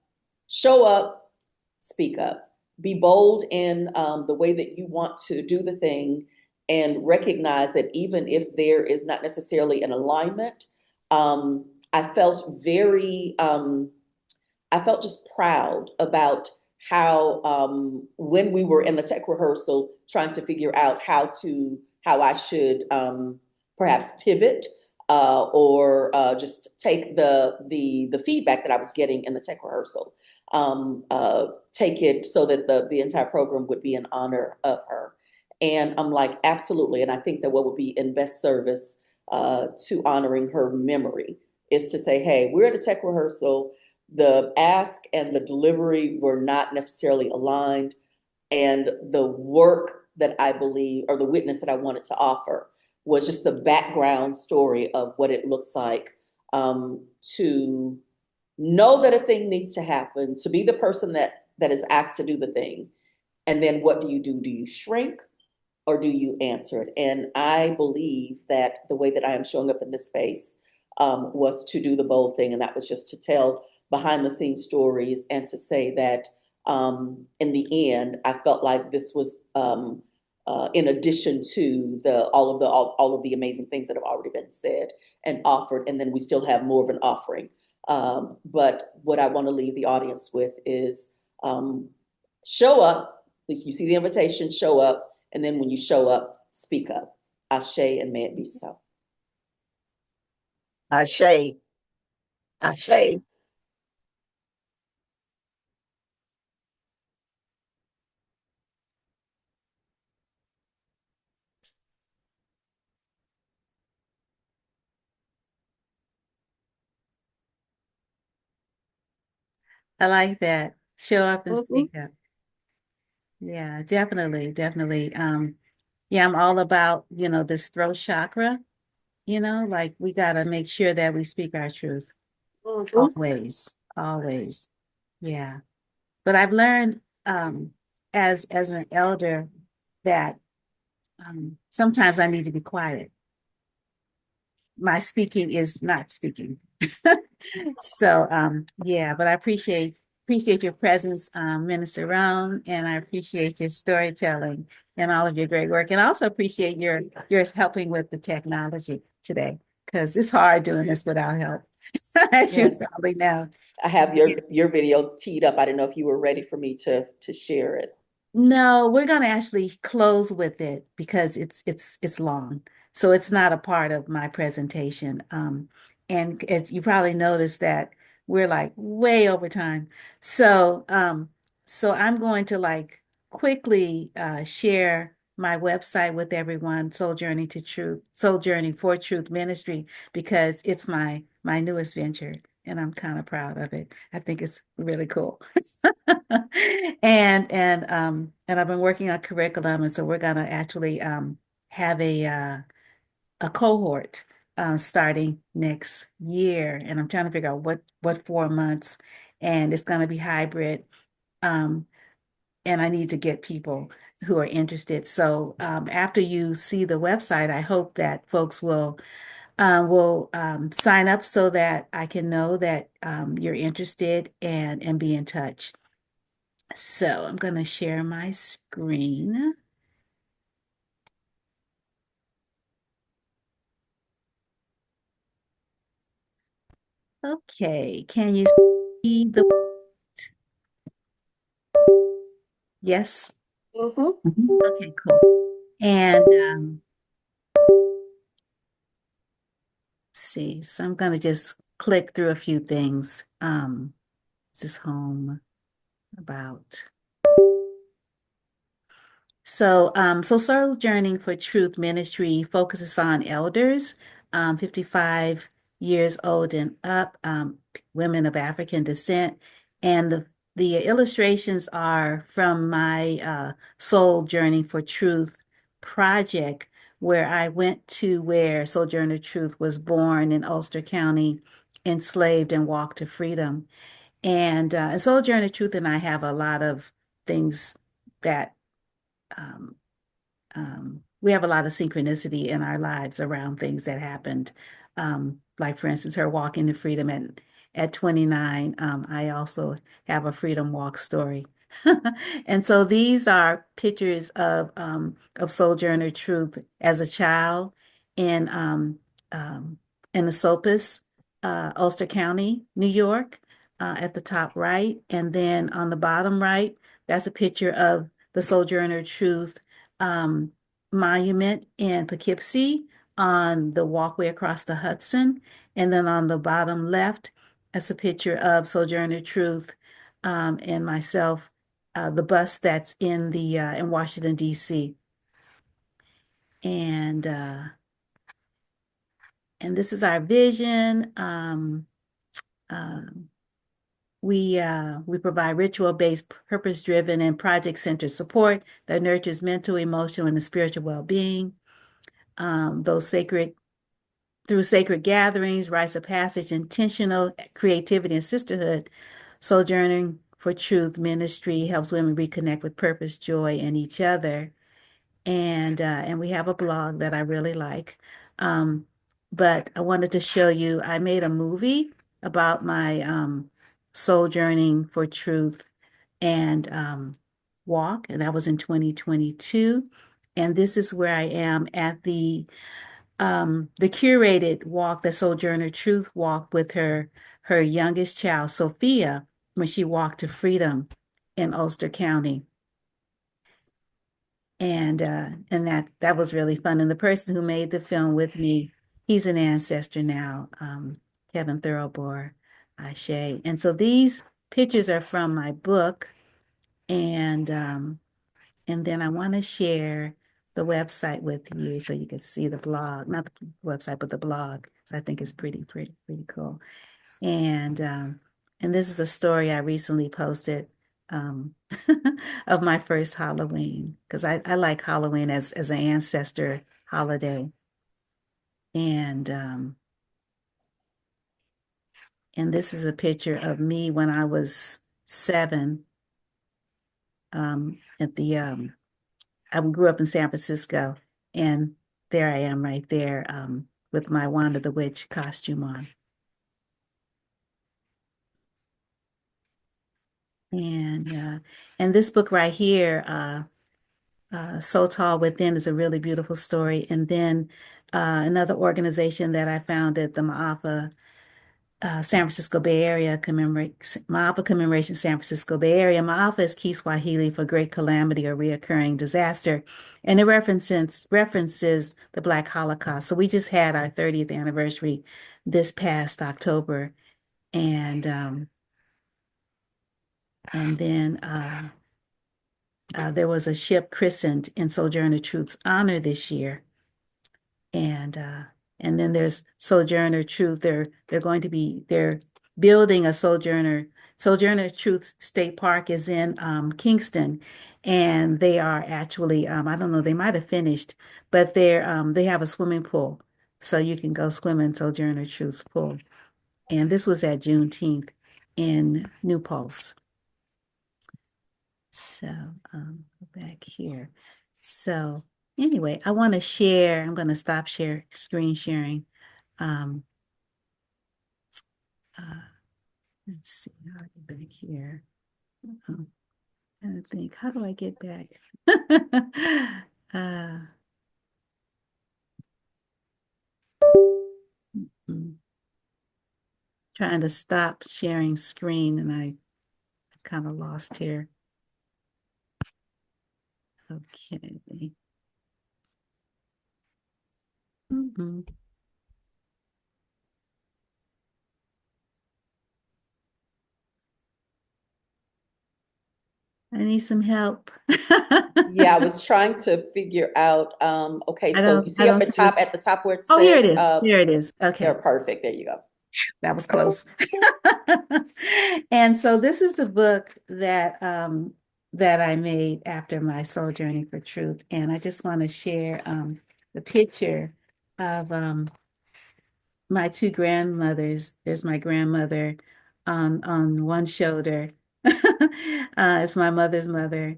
Show up, speak up. Be bold in the way that you want to do the thing, and recognize that even if there is not necessarily an alignment, I felt just proud about how when we were in the tech rehearsal trying to figure out how I should perhaps pivot or just take the feedback that I was getting in the tech rehearsal, take it so that the entire program would be in honor of her. And I'm like, absolutely. And I think that what would be in best service to honoring her memory is to say, hey, we're at a tech rehearsal. The ask and the delivery were not necessarily aligned. And the work that I believe, or the witness that I wanted to offer, was just the background story of what it looks like to know that a thing needs to happen, to be the person that is asked to do the thing. And then what do? Do you shrink? Or do you answer it? And I believe that the way that I am showing up in this space was to do the bold thing. And that was just to tell behind the scenes stories, and to say that in the end, I felt like this was in addition to all of the amazing things that have already been said and offered. And then we still have more of an offering. But what I want to leave the audience with is Show up. Please, you see the invitation, show up. And then when you show up, speak up. Ashe, and may it be so. Ashe. Ashe. I like that. Show up and Mhm. speak up. Yeah, definitely, definitely. Yeah, I'm all about, this throat chakra, like we gotta make sure that we speak our truth Mhm. always, always. Yeah. But I've learned as an elder that sometimes I need to be quiet. My speaking is not speaking. So yeah, but I appreciate your presence, Minister Rhone, and I appreciate your storytelling and all of your great work. And I also appreciate your helping with the technology today, because it's hard doing this without help, as you Yes. probably know. I have your video teed up. I didn't know if you were ready for me to share it. No, we're gonna actually close with it because it's long. So it's not a part of my presentation. And as you probably noticed that we're like way over time. So I'm going to like quickly share my website with everyone, Soul Journey for Truth Ministry, because it's my newest venture and I'm kind of proud of it. I think it's really cool. And I've been working on curriculum, and so we're gonna actually have a cohort starting next year, and I'm trying to figure out what 4 months, and it's gonna be hybrid, um, and I need to get people who are interested. So after you see the website, I hope that folks will sign up so that I can know that you're interested and be in touch. So I'm going to share my screen. Okay, can you see the, yes? Mhm. Okay, cool. And let's see, so I'm going to just click through a few things. This is home, about. So Sojourning for Truth Ministry focuses on elders, 55 years old and up, women of African descent, and the illustrations are from my Soul Journey for Truth project, where I went to where Sojourner Truth was born in Ulster County, enslaved and walked to freedom. And Sojourner Truth and I have a lot of things that um, we have a lot of synchronicity in our lives around things that happened. Like for instance, her walking to freedom at 29. I also have a freedom walk story. And so these are pictures of Sojourner Truth as a child in um, in the Sopus, Ulster County, New York, at the top right. And then on the bottom right, that's a picture of the Sojourner Truth um, monument in Poughkeepsie on the walkway across the Hudson. And then on the bottom left, that's a picture of Sojourner Truth and myself, the bus that's in Washington, D.C. And uh, and this is our vision. Um, we provide ritual-based, purpose-driven, and project-centered support that nurtures mental, emotional, and spiritual well-being. Those through sacred gatherings, rites of passage, intentional creativity, and sisterhood. Sojourning for Truth Ministry helps women reconnect with purpose, joy, and each other. And we have a blog that I really like. Um, but I wanted to show you, I made a movie about my sojourning for truth and walk, and that was in 2022. And this is where I am at the curated walk, the Sojourner Truth walk with her youngest child, Sophia, when she walked to freedom. in Ulster County. And that was really fun. And the person who made the film with me, he's an ancestor now, Kevin Thoroughbore, Shay. And so these pictures are from my book. And then I want to share the website with you so you can see the blog, not the website, but the blog. So I think it's pretty cool. And this is a story I recently posted of my first Halloween, because I like Halloween as an ancestor holiday. And this is a picture of me when I was 7 at the I grew up in San Francisco, and there I am right there with my Wanda the Witch costume on. And this book right here, So Tall Within, is a really beautiful story. And then another organization that I founded, the Ma'afa San Francisco Bay Area Ma'afa Commemoration San Francisco Bay Area. Ma'afa is Kiswahili for great calamity or reoccurring disaster. And it references the Black Holocaust. So we just had our 30th anniversary this past October. And then there was a ship christened in Sojourner Truth's honor this year. And then there's Sojourner Truth. They're building a Sojourner Truth State Park is in Kingston, and they are actually I don't know, they might have finished, but they have a swimming pool, so you can go swim in Sojourner Truth's pool. And this was at Juneteenth in New Paltz. So go back here. So anyway, I want to share. I'm going to stop screen sharing. Let's see how I get back here. I think, how do I get back? Trying to stop sharing screen, and I kind of lost here. Okay. I need some help. Yeah, I was trying to figure out, okay, so you see up at the top where it says. Oh, here it is. Here it is. Okay. They're perfect. There you go. That was close. And so this is the book that that I made after my soul journey for truth. And I just want to share the picture of my two grandmothers. There's my grandmother on one shoulder. It's my mother's mother,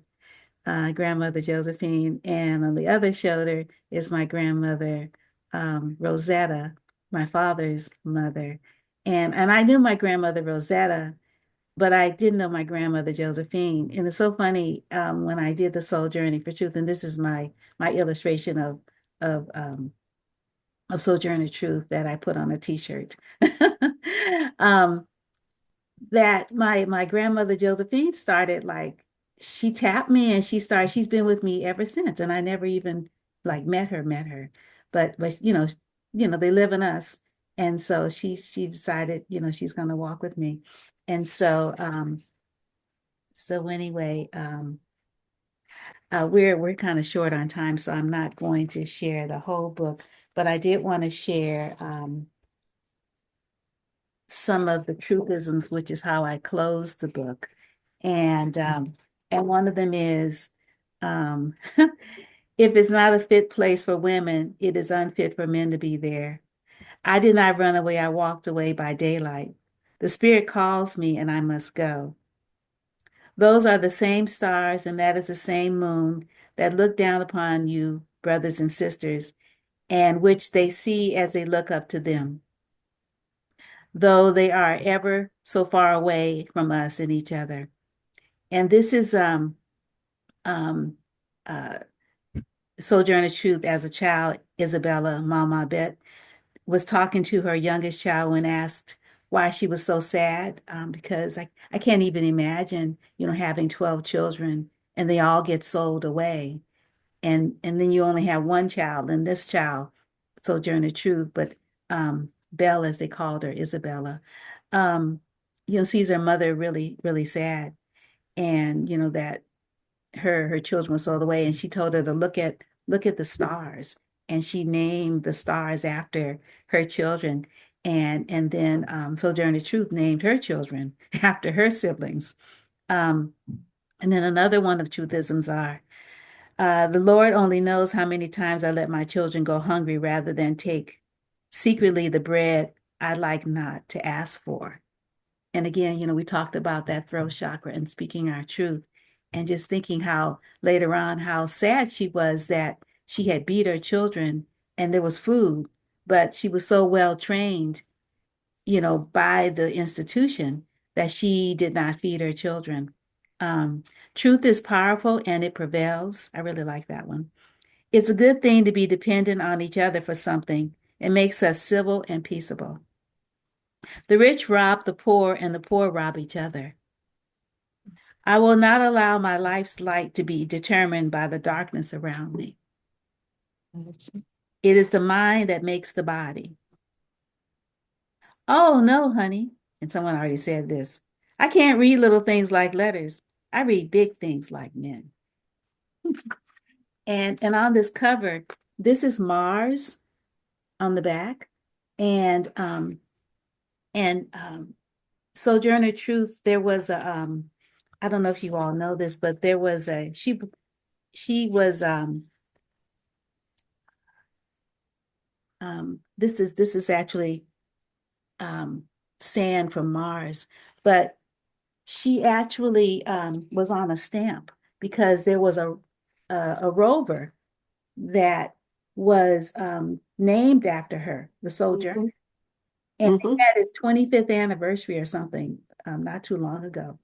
grandmother Josephine, and on the other shoulder is my grandmother Rosetta, my father's mother. And I knew my grandmother Rosetta, but I didn't know my grandmother Josephine. And it's so funny when I did the Soul Journey for Truth, and this is my illustration of Sojourner Truth that I put on a T-shirt. That my grandmother Josephine started, like, she tapped me and she's been with me ever since. And I never even like met her, but you know, they live in us. And so she decided, she's going to walk with me. And so, anyway, we're kind of short on time, so I'm not going to share the whole book, but I did want to share, some of the truthisms, which is how I close the book. And one of them is, if it's not a fit place for women, it is unfit for men to be there. I did not run away. I walked away by daylight. The spirit calls me and I must go. Those are the same stars, and that is the same moon that look down upon you, brothers and sisters, and which they see as they look up to them, though they are ever so far away from us and each other. And this is Sojourner Truth as a child. Isabella, Mama Bet, was talking to her youngest child when asked why she was so sad, because I can't even imagine, having 12 children and they all get sold away. And then you only have one child, and this child, Sojourner Truth, but Belle, as they called her, Isabella, sees her mother really, really sad. And, that her children were sold away. And she told her to look at the stars. And she named the stars after her children. And then Sojourner Truth named her children after her siblings. And then another one of truthisms are, the Lord only knows how many times I let my children go hungry rather than take secretly the bread I like not to ask for. And again, we talked about that throat chakra and speaking our truth, and just thinking how later on, how sad she was that she had beat her children and there was food, but she was so well trained, by the institution, that she did not feed her children. Truth is powerful and it prevails. I really like that one. It's a good thing to be dependent on each other for something. It makes us civil and peaceable. The rich rob the poor and the poor rob each other. I will not allow my life's light to be determined by the darkness around me. It is the mind that makes the body. Oh, no, honey. And someone already said this. I can't read little things like letters. I read big things like men. And on this cover, this is Mars on the back. And Sojourner Truth, there was a I don't know if you all know this, but there was she was this is actually sand from Mars, but she actually was on a stamp because there was a rover that was named after her, the Sojourner. Mhm. And Mhm. it had its 25th anniversary or something not too long ago.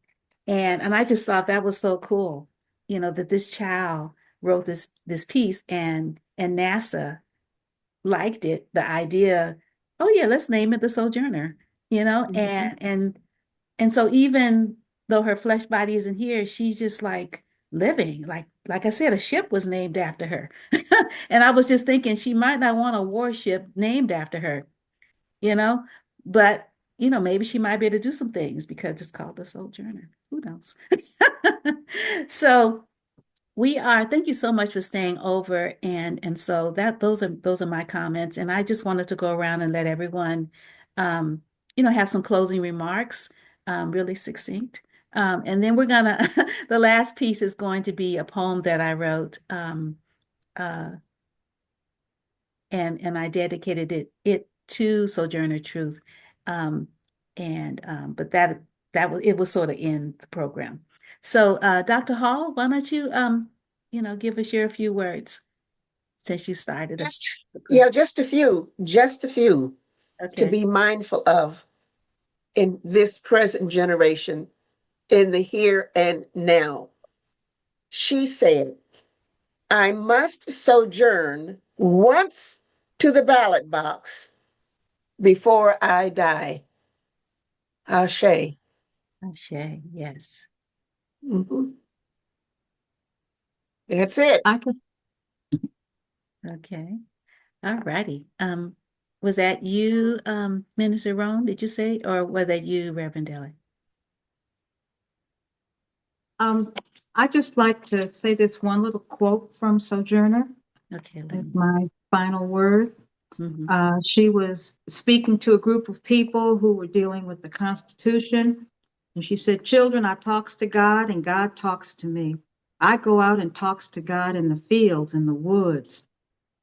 And I just thought that was so cool, that this child wrote this piece, and NASA liked it, the idea, oh yeah, let's name it the Sojourner, and so even though her flesh body isn't here, she's just like living, like I said, a ship was named after her. And I was just thinking she might not want a warship named after her, you know, but maybe she might be able to do some things because it's called the Sojourner. Who knows? So thank you so much for staying over. And so those are my comments. And I just wanted to go around and let everyone have some closing remarks, really succinct. And then we're gonna the last piece is going to be a poem that I wrote. Uh, and I dedicated it to Sojourner Truth. But it was sort of in the program. So Dr. Hall, why don't you give us your few words since you started us. Just a few to Okay. be mindful of in this present generation, in the here and now. She said, I must sojourn once to the ballot box before I die. Ashe. Ashe, yes. Mhm. That's it. Okay. All righty. Was that you, Minister Rhone, did you say, or was that you, Reverend Dele? I just like to say this one little quote from Sojourner Okay. as my final word. Mhm. She was speaking to a group of people who were dealing with the Constitution. And she said, children, I talks to God and God talks to me. I go out and talks to God in the fields, in the woods.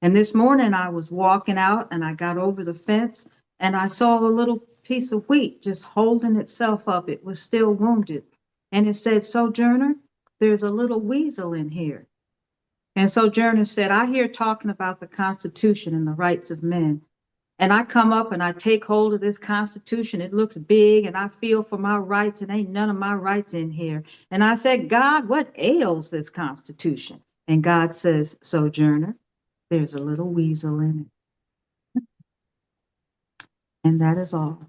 And this morning I was walking out and I got over the fence and I saw a little piece of wheat just holding itself up. It was still wounded. And it said, Sojourner, there's a little weasel in here. And Sojourner said, I hear talking about the Constitution and the rights of men. And I come up and I take hold of this Constitution. It looks big and I feel for my rights and ain't none of my rights in here. And I said, God, what ails this Constitution? And God says, Sojourner, there's a little weasel in it. And that is all.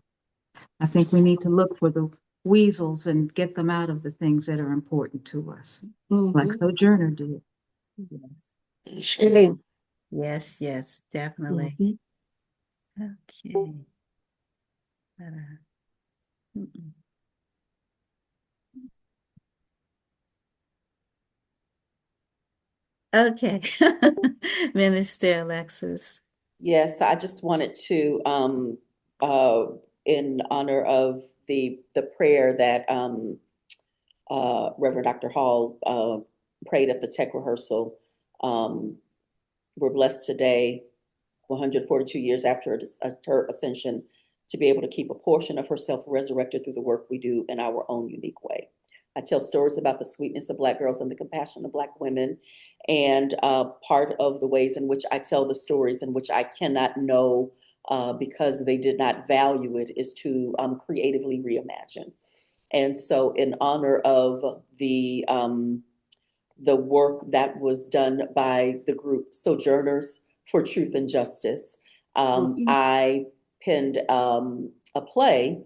I think we need to look for the weasels and get them out of the things that are important to us, like Sojourner did. Yes. Shame. Yes, yes, definitely. Okay. Mm-mm. Okay. Minister Alexus. Yes, I just wanted to, in honor of the prayer that Reverend Dr. Hall prayed at the tech rehearsal. We're blessed today, 142 years after her ascension, to be able to keep a portion of herself resurrected through the work we do in our own unique way. I tell stories about the sweetness of Black girls and the compassion of Black women. And part of the ways in which I tell the stories in which I cannot know because they did not value it is to creatively reimagine. And so, in honor of the work that was done by the group Sojourners for Truth and Justice, I penned a play,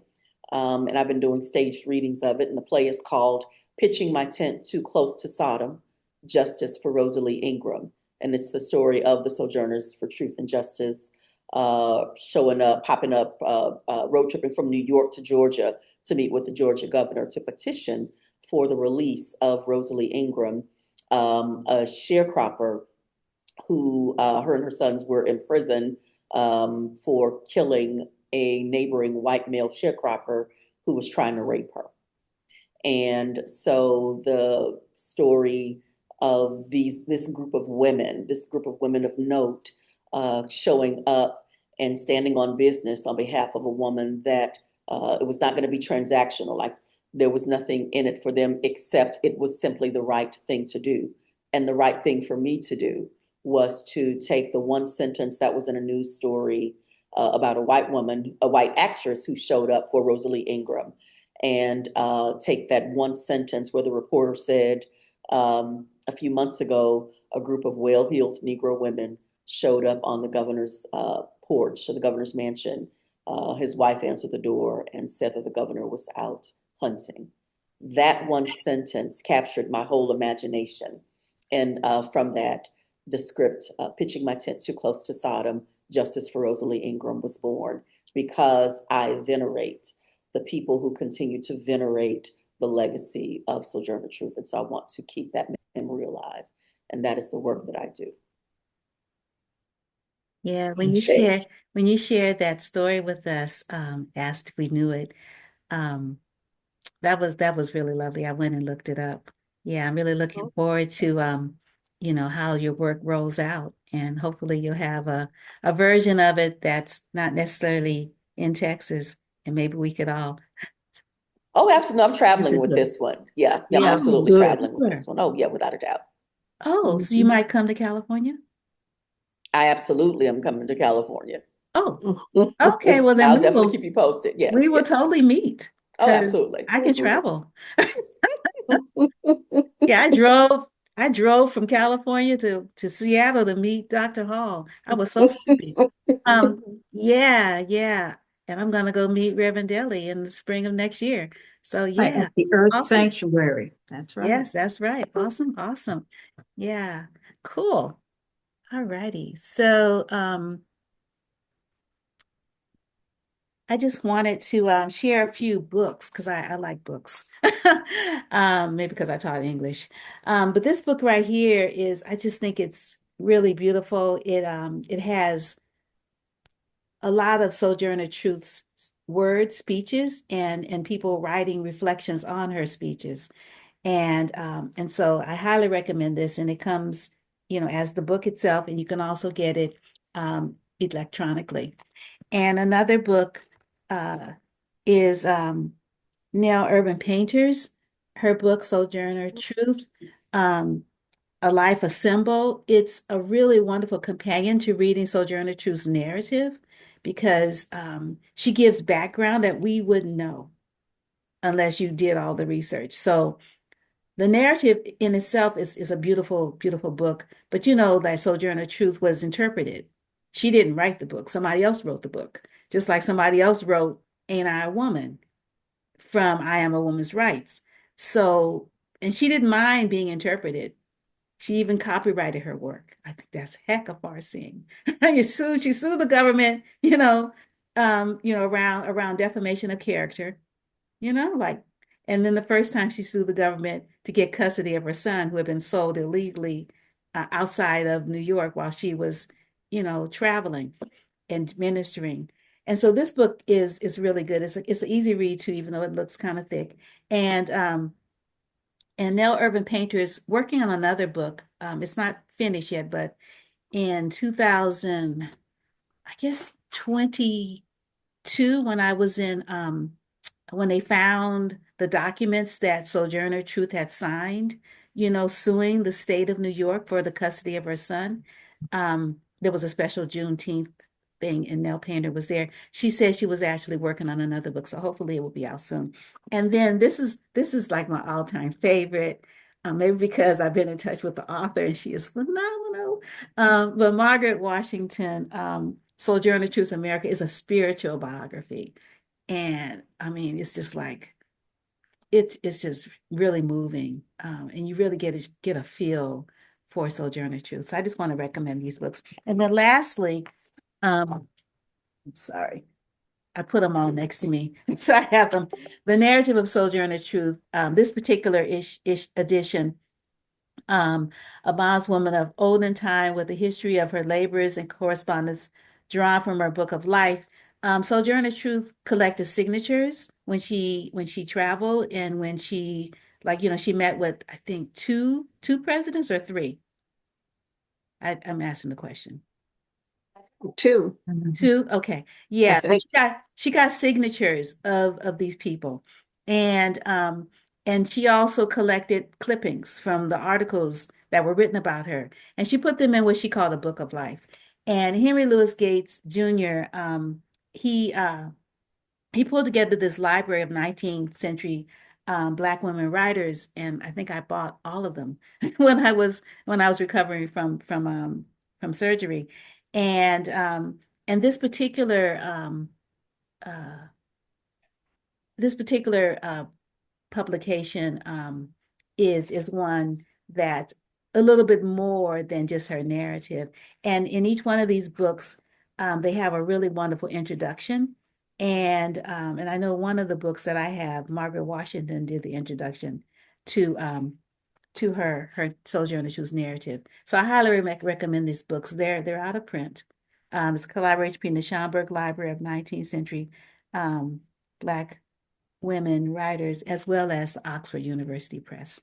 and I've been doing staged readings of it. And the play is called "Pitching My Tent Too Close to Sodom: Justice for Rosalie Ingram," and it's the story of the Sojourners for Truth and Justice showing up, popping up, road tripping from New York to Georgia to meet with the Georgia governor to petition for the release of Rosalie Ingram, a sharecropper who her and her sons were in prison for killing a neighboring white male sharecropper who was trying to rape her. And so the story of this group of women of note, showing up and standing on business on behalf of a woman that it was not going to be transactional. Like there was nothing in it for them except it was simply the right thing to do. And the right thing for me to do was to take the one sentence that was in a news story about a white woman, a white actress who showed up for Rosalie Ingram, and take that one sentence where the reporter said, a few months ago, a group of well-heeled Negro women showed up on the governor's porch, so the governor's mansion. His wife answered the door and said that the governor was out hunting. That one sentence captured my whole imagination. And from that, the script, Pitching My Tent Too Close to Sodom, Justice for Rosalie Ingram, was born, because I venerate the people who continue to venerate the legacy of Sojourner Truth. And so I want to keep that memory alive. And that is the work that I do. Yeah, when you shared that story with us, asked if we knew it, that was really lovely. I went and looked it up. Yeah, I'm really looking forward to how your work rolls out, and hopefully you'll have a version of it that's not necessarily in Texas, and maybe we could all. Oh, absolutely. I'm traveling with this one. Yeah, I'm Yeah, absolutely good. traveling with this one. Oh, yeah, without a doubt. Oh, so you might come to California? I absolutely am coming to California. Oh, okay. Well, then I'll definitely keep you posted. Yes. we will yes. totally meet, Oh, because absolutely. I can travel. Yeah, I drove from California to Seattle to meet Dr. Hall. I was so sleepy. Yeah. And I'm gonna go meet Reverend Dele in the spring of next year. So Right, yeah, at the Earth awesome. Sanctuary. That's right. Yes, that's right. Awesome. Yeah, cool. All righty. So I just wanted to share a few books, because I like books. Maybe because I taught English. But this book right here I just think it's really beautiful. It has a lot of Sojourner Truth's speeches, and people writing reflections on her speeches. And so I highly recommend this. And it comes, as the book itself, and you can also get it electronically. And another book is Nell Urban Painter's, her book, Sojourner Truth, A Life Assembled. It's a really wonderful companion to reading Sojourner Truth's narrative, because she gives background that we wouldn't know unless you did all the research. So the narrative in itself is a beautiful, beautiful book. But that Sojourner Truth was interpreted. She didn't write the book. Somebody else wrote the book, just like somebody else wrote Ain't I a Woman from I Am a Woman's Rights. So, and she didn't mind being interpreted. She even copyrighted her work. I think that's heck of far-seeing. She sued the government, around defamation of character, like, and then the first time she sued the government to get custody of her son who had been sold illegally outside of New York while she was, traveling and ministering. And so this book is really good. It's an easy read too, even though it looks kind of thick. And Nell Irvin Painter is working on another book. It's not finished yet, but in 2000, I guess 22, when I was in, when they found the documents that Sojourner Truth had signed, suing the state of New York for the custody of her son. There was a special Juneteenth thing, and Nell Painter was there. She said she was actually working on another book, so hopefully it will be out soon. And then this is like my all-time favorite, maybe because I've been in touch with the author and she is phenomenal. But Margaret Washington, Sojourner Truth America, is a spiritual biography. And I mean, it's just like, it's just really moving. And you really get a feel for Sojourner Truth. So I just want to recommend these books. And then lastly, I'm sorry, I put them all next to me. So I have them. The Narrative of Sojourner Truth, this particular edition, a bondswoman of olden time with a history of her labors and correspondence drawn from her book of life. Sojourner Truth collected signatures when she traveled, and when she she met with, I think, two presidents or three. I'm asking the question. Two. Two? Okay. Yeah. I think. She got signatures of these people. And she also collected clippings from the articles that were written about her. And she put them in what she called a book of life. And Henry Louis Gates Jr., he pulled together this library of 19th century Black women writers, and I think I bought all of them when I was recovering from surgery. And this particular publication is one that's a little bit more than just her narrative. And in each one of these books, they have a really wonderful introduction. And I know one of the books that I have, Margaret Washington did the introduction to her Sojourner Truth's narrative. So I highly recommend these books. They're out of print. It's a collaboration between the Schomburg Library of 19th century Black women writers, as well as Oxford University Press.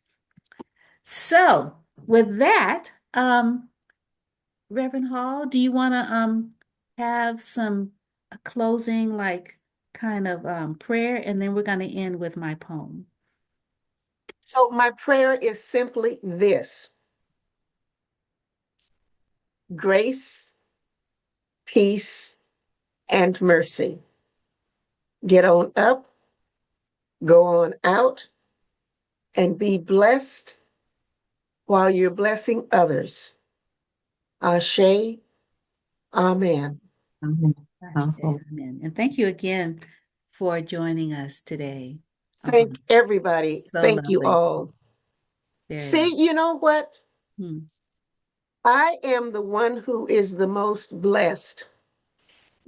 So with that, Reverend Hall, do you want to have a closing, like, kind of prayer, and then we're going to end with my poem. So my prayer is simply this: grace, peace, and mercy. Get on up, go on out, and be blessed while you're blessing others. Ashe, amen. Amen. Amen. And thank you again for joining us today. Thank everybody. So Thank you lovely. all. Very See, lovely. you know what? I am the one who is the most blessed,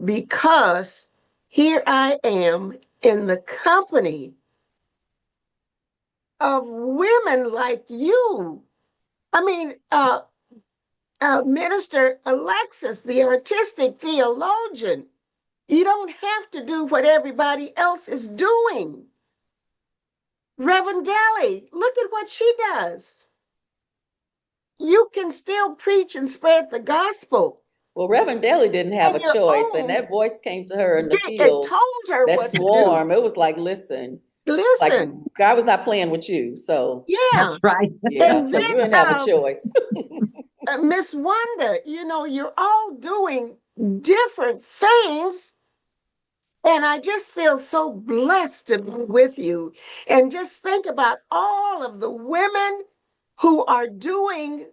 because here I am in the company of women like you. I mean, Minister Alexus, the artistic theologian. You don't have to do what everybody else is doing. Reverend Dele, look at what she does. You can still preach and spread the gospel. Well, Reverend Dele didn't have a choice, and that voice came to her in the field. It told her that what swarm. to do. It was like, listen, Listen. like God was not playing with you. So Yeah. That's right. yeah, And so then, you didn't have a choice. Miss Wanda, you're all doing different things. And I just feel so blessed to be with you. And just think about all of the women who are doing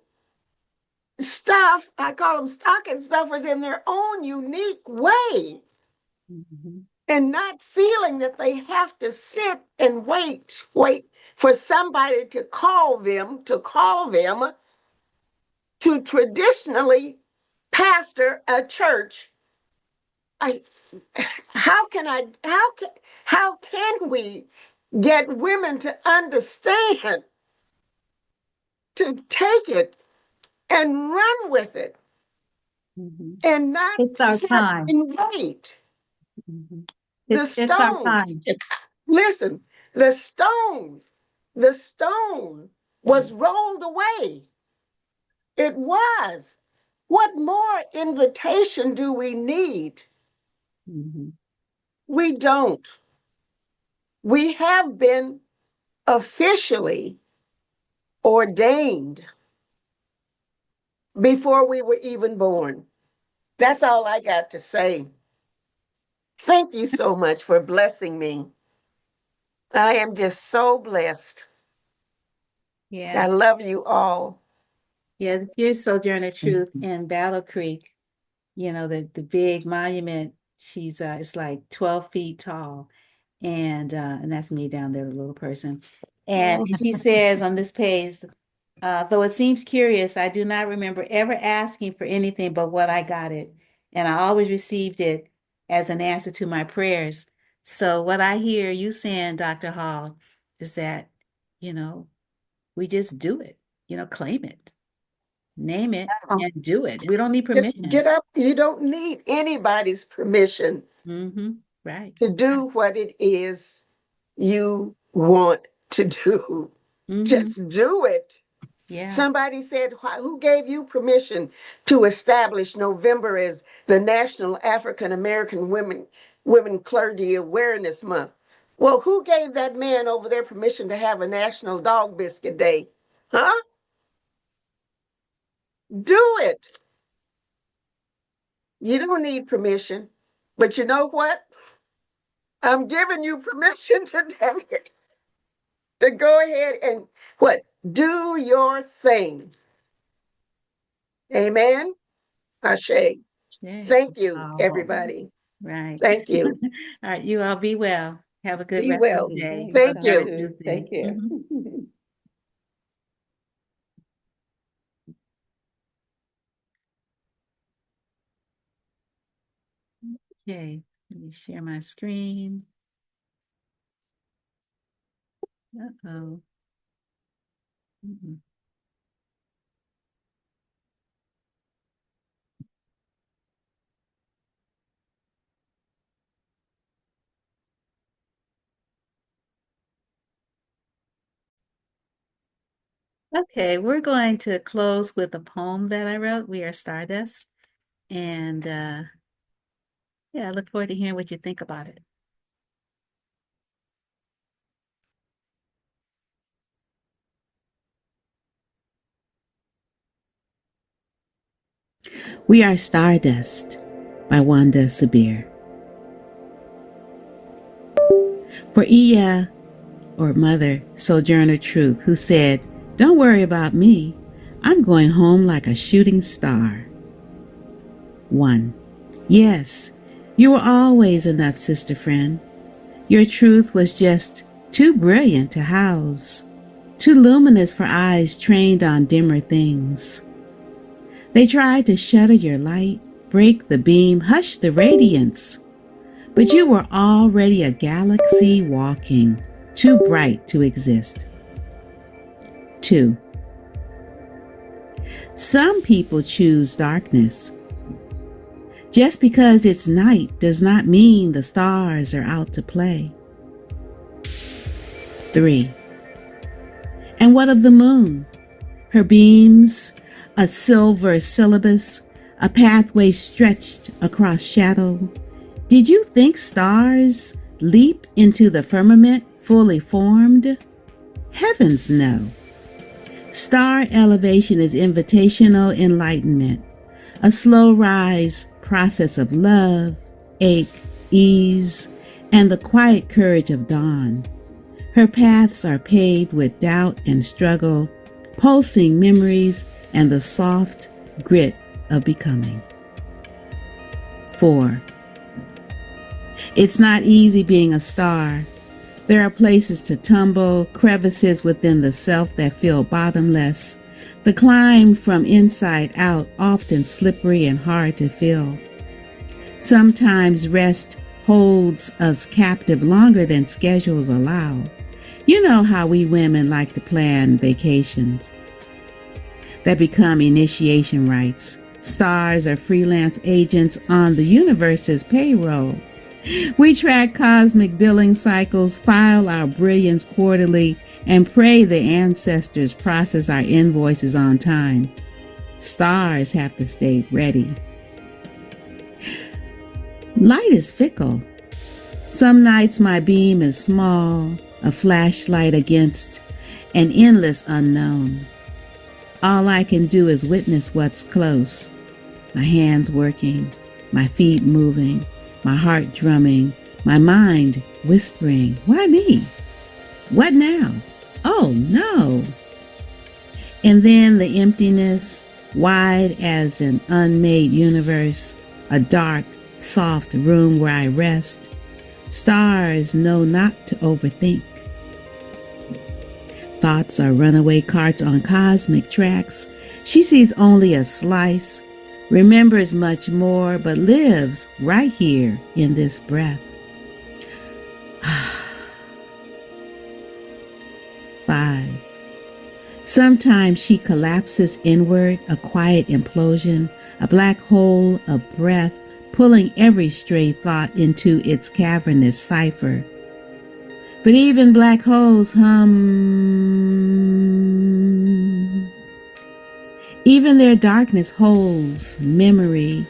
stuff. I call them stocking stuffers in their own unique way. Mm-hmm. and not feeling that they have to sit and wait for somebody to call them to traditionally pastor a church. How can we get women to understand, to take it and run with it, and not It's our sit time. and wait? The It's our stone, time. listen, the stone was rolled away. It was. What more invitation do we need? We don't. We have been officially ordained before we were even born. That's all I got to say. Thank you so much for blessing me. I am just so blessed. I Yeah. love you all. Yeah. Here's Sojourner Truth in Battle Creek. You know, the big monument. She's it's like 12 feet tall. And that's me down there, the little person. And she says on this page, though it seems curious, I do not remember ever asking for anything but what I got it. And I always received it as an answer to my prayers. So what I hear you saying, Dr. Hall, is that, you know, we just do it, claim it, name it, and do it. We don't need Just permission. get up. You don't need anybody's permission Right. to do what it is you want to do. Just do it. Yeah. Somebody said, who gave you permission to establish November as the National African American Women Clergy Awareness Month? Well, who gave that man over there permission to have a National Dog Biscuit Day? Huh? Do it. You don't need permission. But you know what? I'm giving you permission today to go ahead and what? Do your thing. Amen. Ashe. Thank you, everybody. Right. Thank you. All right. You all be well. Have a good Be rest of well. the day. Thank Y'all you. too. Take care. Okay. Let me share my screen. Uh-oh. Okay, we're going to close with a poem that I wrote. We are Stardust. And yeah, I look forward to hearing what you think about it. We Are Stardust by Wanda Sabir. For Iya, or Mother Sojourner Truth, who said, "Don't worry about me. I'm going home like a shooting star." 1. Yes, you were always enough, sister friend. Your truth was just too brilliant to house, too luminous for eyes trained on dimmer things. They tried to shutter your light, break the beam, hush the radiance. But you were already a galaxy walking, too bright to exist. 2. Some people choose darkness. Just because it's night does not mean the stars are out to play. 3. And what of the moon? Her beams, a silver syllabus, a pathway stretched across shadow. Did you think stars leap into the firmament fully formed? Heavens no. Star elevation is invitational enlightenment, a slow rise process of love, ache, ease, and the quiet courage of dawn. Her paths are paved with doubt and struggle, pulsing memories, and the soft grit of becoming. 4. It's not easy being a star. There are places to tumble, crevices within the self that feel bottomless. The climb from inside out, often slippery and hard to feel. Sometimes rest holds us captive longer than schedules allow. You know how we women like to plan vacations that become initiation rites. Stars are freelance agents on the universe's payroll. We track cosmic billing cycles, file our brilliance quarterly, and pray the ancestors process our invoices on time. Stars have to stay ready. Light is fickle. Some nights my beam is small, a flashlight against an endless unknown. All I can do is witness what's close. My hands working, my feet moving, my heart drumming, my mind whispering, why me? What now? Oh no. And then the emptiness, wide as an unmade universe, a dark, soft room where I rest. Stars know not to overthink. Thoughts are runaway carts on cosmic tracks. She sees only a slice, remembers much more, but lives right here in this breath. 5. Sometimes she collapses inward, a quiet implosion, a black hole of breath, pulling every stray thought into its cavernous cipher. But even black holes hum. Even their darkness holds memory.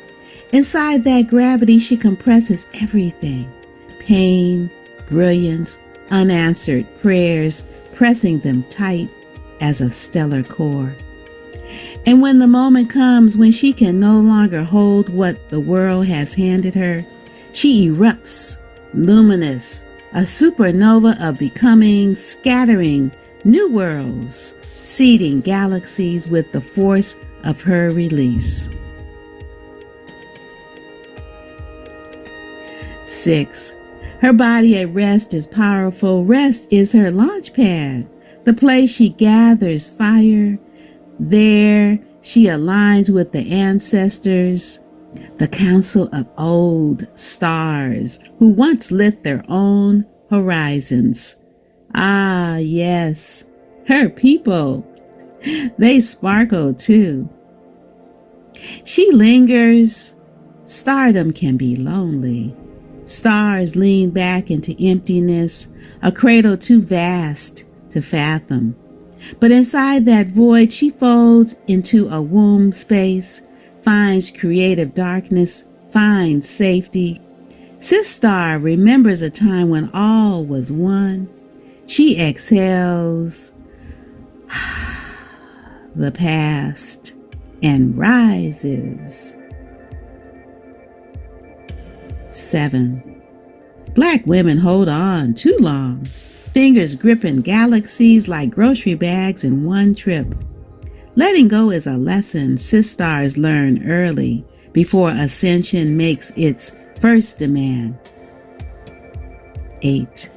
Inside that gravity, she compresses everything. Pain, brilliance, unanswered prayers, pressing them tight as a stellar core. And when the moment comes when she can no longer hold what the world has handed her, she erupts, luminous, a supernova of becoming, scattering new worlds, seeding galaxies with the force of her release. 6. Her body at rest is powerful. Rest is her launch pad, the place she gathers fire. There she aligns with the ancestors, the council of old stars who once lit their own horizons. Ah, yes, her people. They sparkle too. She lingers. Stardom can be lonely. Stars lean back into emptiness, a cradle too vast to fathom. But inside that void, she folds into a womb space, finds creative darkness, finds safety. Sis Star remembers a time when all was one. She exhales the past and rises. 7. Black women hold on too long, fingers gripping galaxies like grocery bags in one trip. Letting go is a lesson sis stars learn early before ascension makes its first demand. 8.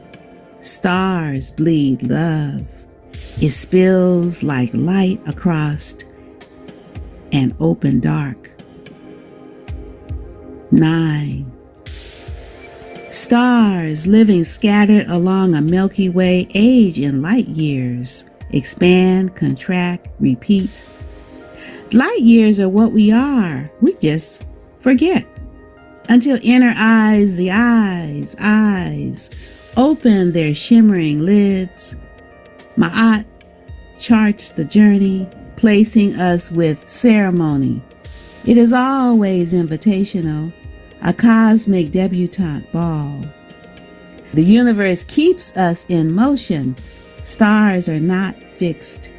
Stars bleed love. It spills like light across an open dark. 9. Stars living scattered along a Milky Way age in light years. Expand, contract, repeat. Light years are what we are. We just forget. Until inner eyes, the eyes, open their shimmering lids. Ma'at charts the journey, placing us with ceremony. It is always invitational, a cosmic debutante ball. The universe keeps us in motion. Stars are not fixed.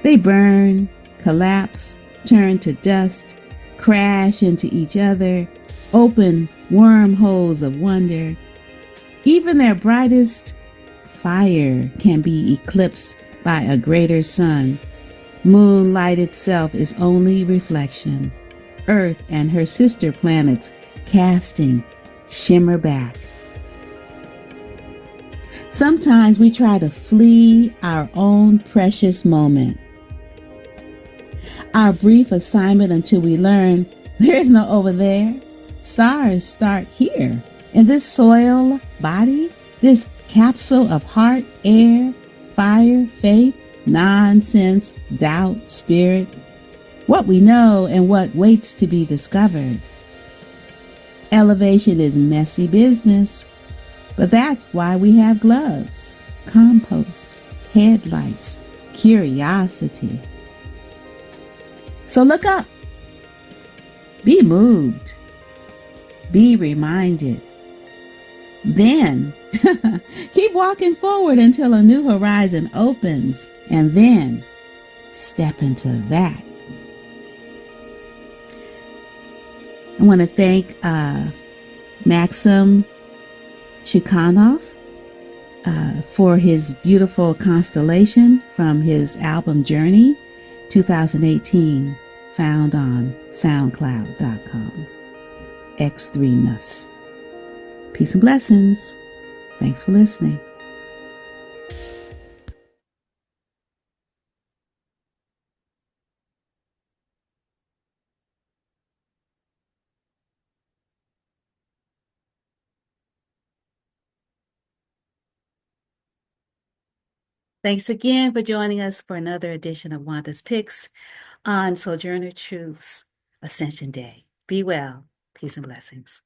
They burn, collapse, turn to dust, crash into each other, open wormholes of wonder. Even their brightest fire can be eclipsed by a greater sun. Moonlight itself is only reflection. Earth and her sister planets casting shimmer back. Sometimes we try to flee our own precious moment, our brief assignment until we learn there is no over there. Stars start here, in this soil body, this capsule of heart, air, fire, faith, nonsense, doubt, spirit, what we know and what waits to be discovered. Elevation is messy business, but that's why we have gloves, compost, headlights, curiosity. So look up, be moved, be reminded. Then keep walking forward until a new horizon opens, and then step into that. I want to thank Maxim Shukhanov for his beautiful constellation from his album Journey 2018, found on soundcloud.com. X3ness. Peace and blessings. Thanks for listening. Thanks again for joining us for another edition of Wanda's Picks on Sojourner Truth's Ascension Day. Be well. Peace and blessings.